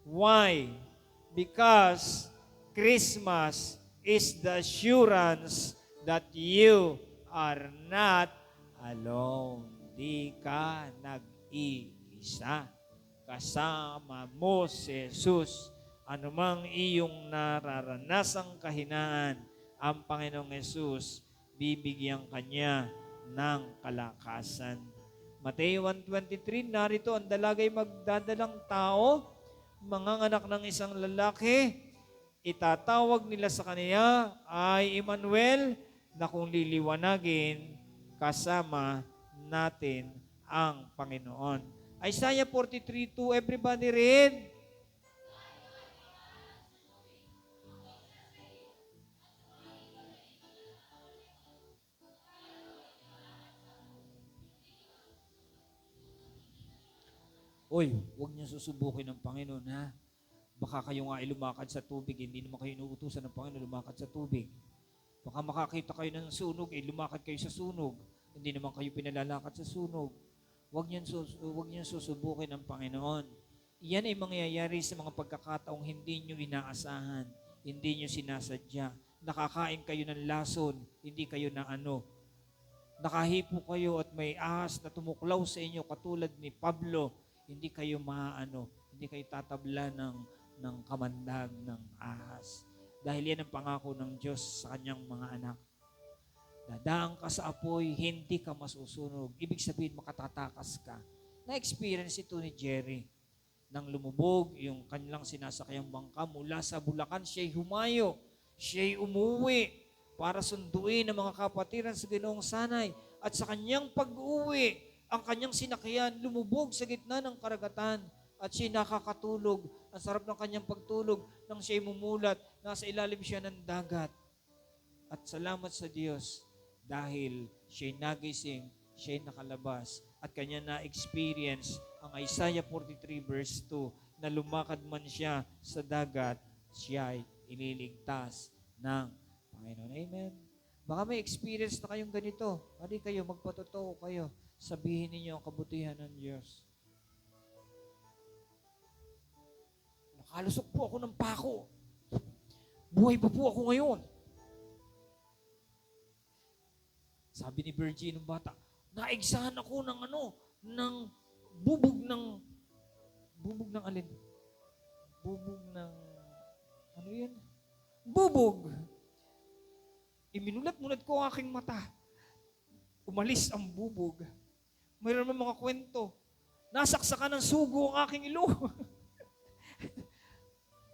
Why? Because Christmas is the assurance that you are not alone. Di ka nag-iisa. Kasama mo si Jesus. Anumang iyong nararanasang kahinaan, ang Panginoong Jesus, bibigyan kanya ng kalakasan. Mateo 1:23, narito ang dalagay magdadalang tao, mga anak ng isang lalaki, itatawag nila sa kanya ay Emmanuel, na kung liliwanagin, kasama natin ang Panginoon. Isaiah 43:2, everybody read. Oy, huwag niyo susubukin ng Panginoon, ha? Baka kayo nga ay lumakad sa tubig, hindi naman kayo inuutusan ng Panginoon lumakad sa tubig. Baka makakita kayo ng sunog, lumakad kayo sa sunog. Hindi naman kayo pinalalakad sa sunog. Huwag niyo susubukin ng Panginoon. Iyan ay mangyayari sa mga pagkakataong hindi niyo inaasahan, hindi niyo sinasadya. Nakakain kayo ng lason, hindi kayo na ano. Nakahipo kayo at may ahas na tumuklaw sa inyo katulad ni Pablo, hindi kayo hindi kayo tatabla ng kamandag ng ahas. Dahil yan ang pangako ng Diyos sa kanyang mga anak. Dadaan ka sa apoy, hindi ka masusunog. Ibig sabihin, makatatakas ka. Na-experience ito ni Jerry. Nang lumubog, yung kanilang sinasakayang bangka mula sa Bulacan, siya'y humayo. Siya'y umuwi para sunduin ang mga kapatiran sa Ginoong Sanay. At sa kanyang pag-uwi, ang kanyang sinakyan lumubog sa gitna ng karagatan. At siya'y nakakatulog. Ang sarap ng kanyang pagtulog nang siya'y mumulat. Nasa ilalim siya ng dagat. At salamat sa Diyos dahil siya'y nagising, siya'y nakalabas. At kanya na-experience ang Isaiah 43 verse 2 na lumakad man siya sa dagat, siya'y ililigtas ng Panginoon. Amen. Baka may experience na kayong ganito. Hindi kayo, magpatotoo kayo. Sabihin ninyo ang kabutihan ng Diyos. Nakalusok po ako ng pako. Buhay pa po ako ngayon. Sabi ni Virgie nung bata, naigsahan ako ng bubog ng alin? Bubog ng, ano yan? Bubog. Iminulat-mulat ko ang aking mata. Umalis ang bubog. Mayroon naman mga kwento. Nasaksakan ng sugo ang aking ilo.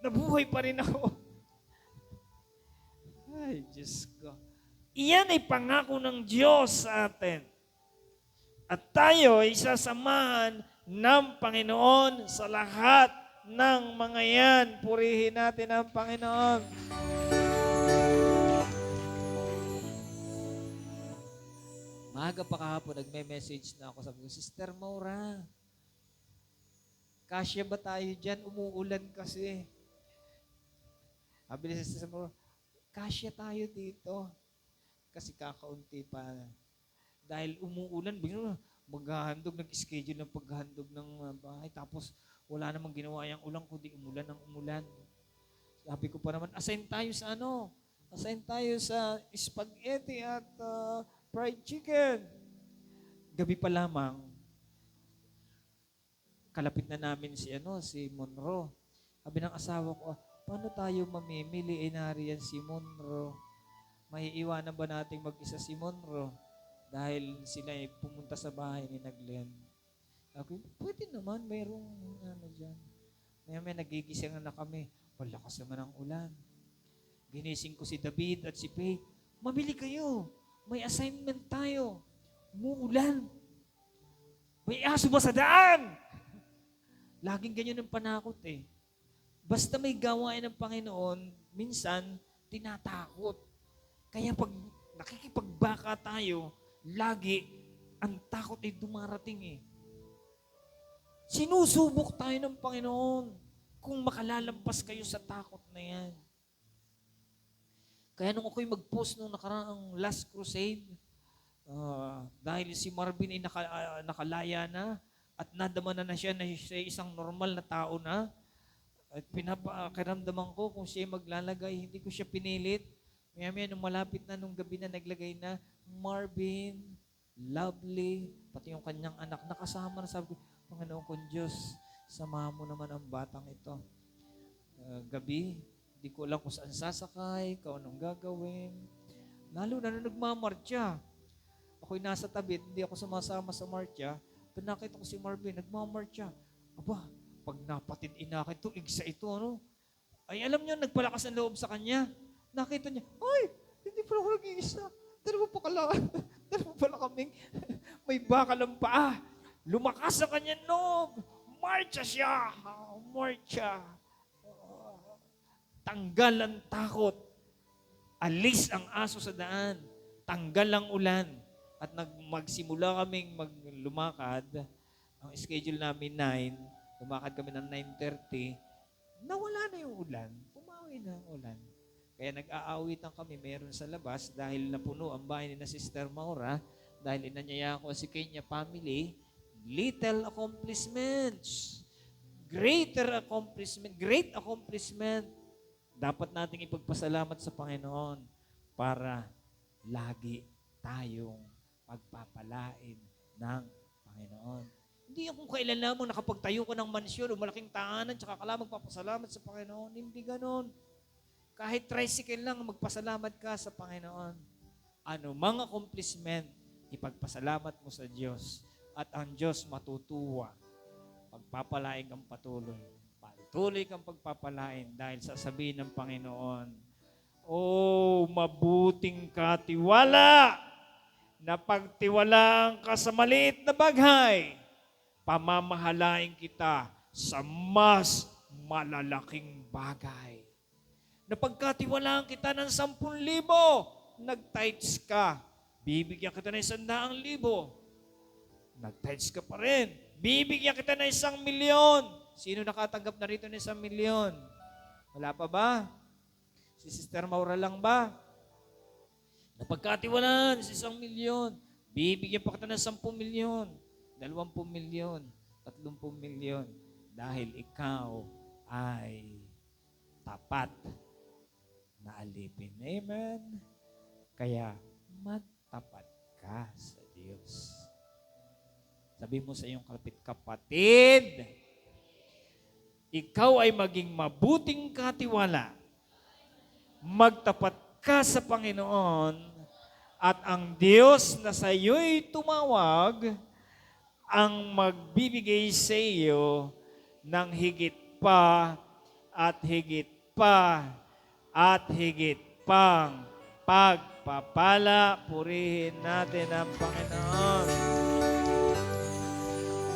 Nabuhay pa rin ako. Ay, Diyos ko. Iyan ay pangako ng Diyos sa atin. At tayo ay sasamahan ng Panginoon sa lahat ng mga yan. Purihin natin ang Panginoon. Maaga pa kahapon, nagme-message na ako. Sabi ko, Sister Maura, kasya ba tayo dyan? Umuulan kasi. Sabi ni Sister Maura, kasya tayo dito. Kasi kakaunti pa. Dahil umuulan, maghahandog, nag-schedule ng paghahandog ng bahay. Tapos, wala namang ginawa yung ulang, kundi umulan ng umulan. Sabi ko pa naman, assign tayo sa Assign tayo sa spaghetti at fried chicken. Gabi pa lamang, kalapit na namin si Monroe. Sabi ng asawa ko, Paano tayo mamimili? Nariyan si Monro. Maiiwanan ba nating mag-isa si Monro? Dahil sila ay pumunta sa bahay ni Naglen. Ako, pwede naman, mayroong ano dyan. May nagigising na kami. Palakas naman ang ulan. Ginising ko si David at si Faith. Mabili kayo. May assignment tayo. Umuulan. May aso ba sa daan? Laging ganyan ang panakot eh. Basta may gawain ng Panginoon, minsan, tinatakot. Kaya pag nakikipagbaka tayo, lagi, ang takot ay dumarating eh. Sinusubok tayo ng Panginoon kung makalalampas kayo sa takot na yan. Kaya nung ako'y mag-post nung nakaraang last crusade, dahil si Marvin ay nakalaya na at nadama na siya na siya ay isang normal na tao na, at pinapakiramdaman ko kung siya maglalagay, hindi ko siya pinilit. Maya nung malapit na nung gabi na naglagay na, Marvin, lovely, pati yung kanyang anak, nakasama na, sabi ko, Panginoon kong Diyos, samahan mo naman ang batang ito. Gabi, hindi ko alam kung saan sasakay, kung anong gagawin. Lalo na nung nagmamarcha. Ako'y nasa tabi, hindi ako sumasama sa marcha. Pero nakita ko si Marvin, nagmamarcha. Aba, pag napatid inakin ito, igsa ito, ano? Ay, alam niyo, nagpalakas ang loob sa kanya. Nakita niya, ay, hindi pala ako nag-iisa. Dalawa pala kaming may bakal ang paa. Lumakas sa kanya loob. Marcha siya. Marcha. Tanggal ang takot. Alis ang aso sa daan. Tanggal ang ulan. At magsimula kaming maglumakad. Ang schedule namin 9. Lumakad kami ng 9:30. Nawala na yung ulan. Pumawi na ang ulan. Kaya nag-aawitan kami meron sa labas dahil napuno ang bahay ni na Sister Maura. Dahil inanyaya ko si Kenya family. Little accomplishments. Greater accomplishment. Great accomplishment. Dapat nating ipagpasalamat sa Panginoon para lagi tayong pagpapalain ng Panginoon. Hindi ako kailan lamang nakapagtayo ko ng mansyon o malaking tahanan tsaka ka lang magpapasalamat sa Panginoon. Hindi ganon. Kahit tricycle lang, magpasalamat ka sa Panginoon. Ano mang accomplishment, ipagpasalamat mo sa Diyos. At ang Diyos matutuwa. Pagpapalain kang patuloy. Patuloy kang pagpapalain dahil sasabihin ng Panginoon, oh, mabuting katiwala na pagtiwalaan ka sa maliit na bagay, pamamahalain kita sa mas malalaking bagay. Na pagkatiwalaan kita ng 10,000, nag-tithes ka, bibigyan kita ng 100,000. Nag-tithes ka pa rin. Bibigyan kita ng 1,000,000. Sino nakatanggap na rito ng 1,000,000? Wala pa ba? Si Sister Maura lang ba? Napagkatiwalaan sa 1,000,000. Bibigyan pa kita ng 10,000,000, 20,000,000, 30,000,000 dahil ikaw ay tapat na alipin. Amen? Kaya magtapat ka sa Diyos. Sabi mo sa iyong kapatid, ikaw ay maging mabuting katiwala. Magtapat ka sa Panginoon at ang Diyos na sa iyo'y tumawag ang magbibigay sa iyo ng higit pa at higit pa at higit pang pagpapala. Purihin natin ang Panginoon.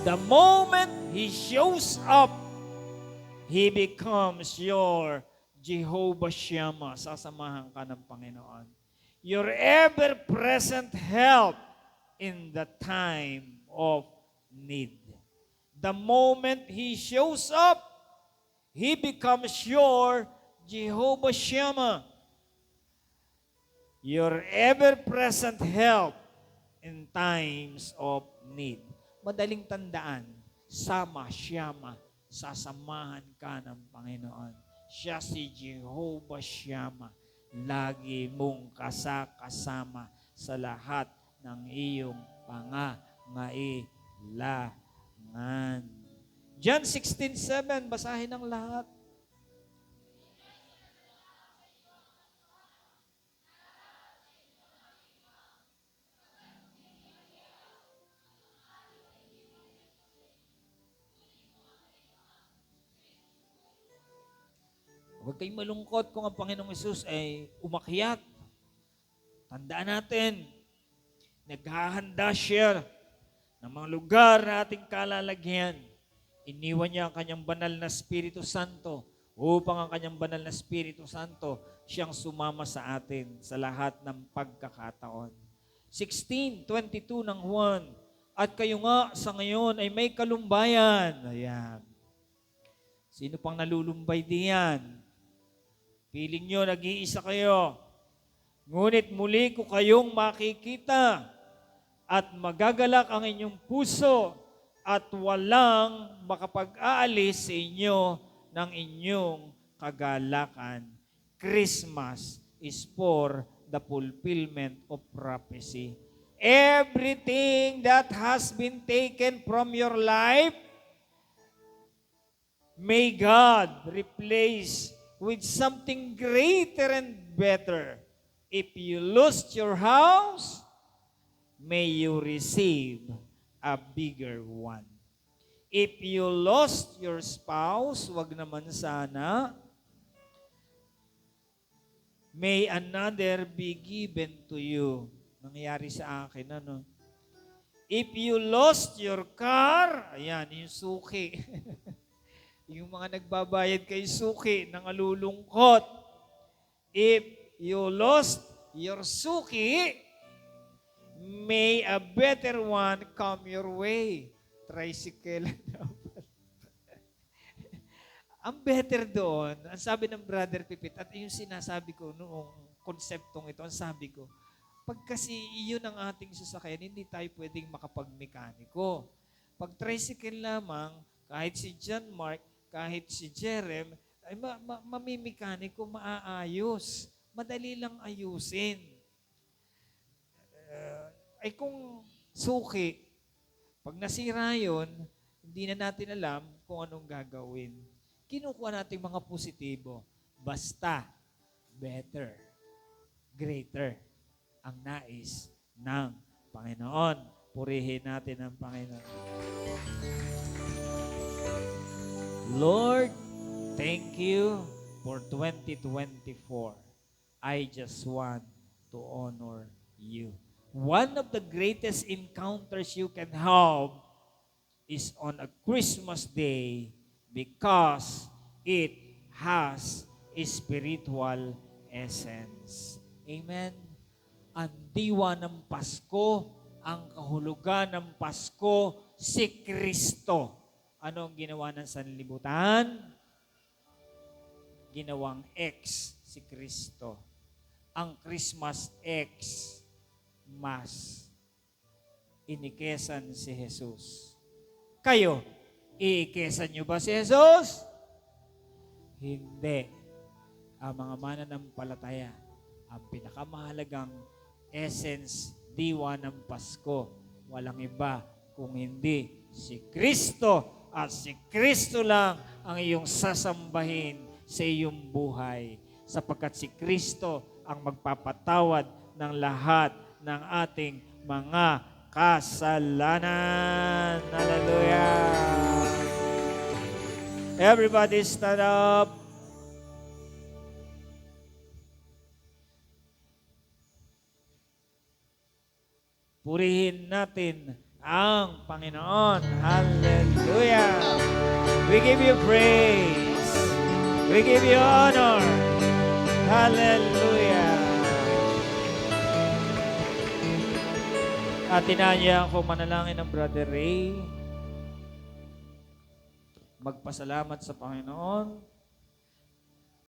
The moment He shows up, He becomes your Jehovah Shammah. Sasamahan ka ng Panginoon. Your ever-present help in the time of need. The moment He shows up, He becomes your Jehovah Shammah. Your ever-present help in times of need. Madaling tandaan, sama, Shammah, sasamahan ka ng Panginoon. Siya si Jehovah Shammah. Lagi mong kasama sa lahat ng iyong pangangailangan. John 16:7, basahin ang lahat. Huwag kayong malungkot kung ang Panginoong Hesus ay umakyat. Tandaan natin, naghahanda siya ng mga lugar na ating kalalagyan. Iniwan niya ang kanyang banal na Espiritu Santo upang ang kanyang banal na Espiritu Santo siyang sumama sa atin sa lahat ng pagkakataon. 16:22 ng Juan, at kayo nga sa ngayon ay may kalumbayan. Ayan. Sino pang nalulumbay diyan? Piling nyo, nag-iisa kayo. Ngunit muli ko kayong makikita at magagalak ang inyong puso at walang makapag-aalis sa inyo ng inyong kagalakan. Christmas is for the fulfillment of prophecy. Everything that has been taken from your life, may God replace with something greater and better. If you lost your house, may you receive a bigger one. If you lost your spouse, wag naman sana, may another be given to you. Nangyari sa akin, ano? If you lost your car, ayan, yung suki. Yung mga nagbabayad kay suki, nangalulungkot. If you lost your suki, may a better one come your way. Tricycle. Ang better doon, ang sabi ng Brother Pipit, at yung sinasabi ko noong konseptong ito, ang sabi ko, pag kasi iyon ang ating sasakyan, hindi tayo pwedeng makapag-mekaniko. Pag tricycle lamang, kahit si John Mark, kahit si Jerem, ay mamimikaniko, maaayos. Madali lang ayusin. Ay kung suki, pag nasira yun, hindi na natin alam kung anong gagawin. Kinukuha natin mga positibo. Basta, better, greater, ang nais ng Panginoon. Purihin natin ang Panginoon. Lord, thank you for 2024. I just want to honor you. One of the greatest encounters you can have is on a Christmas day because it has a spiritual essence. Amen. Ang diwa ng Pasko, ang kahulugan ng Pasko, si Kristo. Ano ang ginawa ng sanlibutan? Ginawang X, si Kristo. Ang Christmas X, Mas. Inikesan si Jesus. Kayo, iikesan nyo ba si Jesus? Hindi. Ang mga mananampalataya, ang pinakamahalagang essence, diwa ng Pasko, walang iba kung hindi si Kristo. At si Kristo lang ang iyong sasambahin sa iyong buhay. Sapagkat si Kristo ang magpapatawad ng lahat ng ating mga kasalanan. Hallelujah! Everybody stand up. Purihin natin ang Panginoon. Hallelujah! We give you praise. We give you honor. Hallelujah! At tinanya ko manalangin ng Brother Ray. Magpasalamat sa Panginoon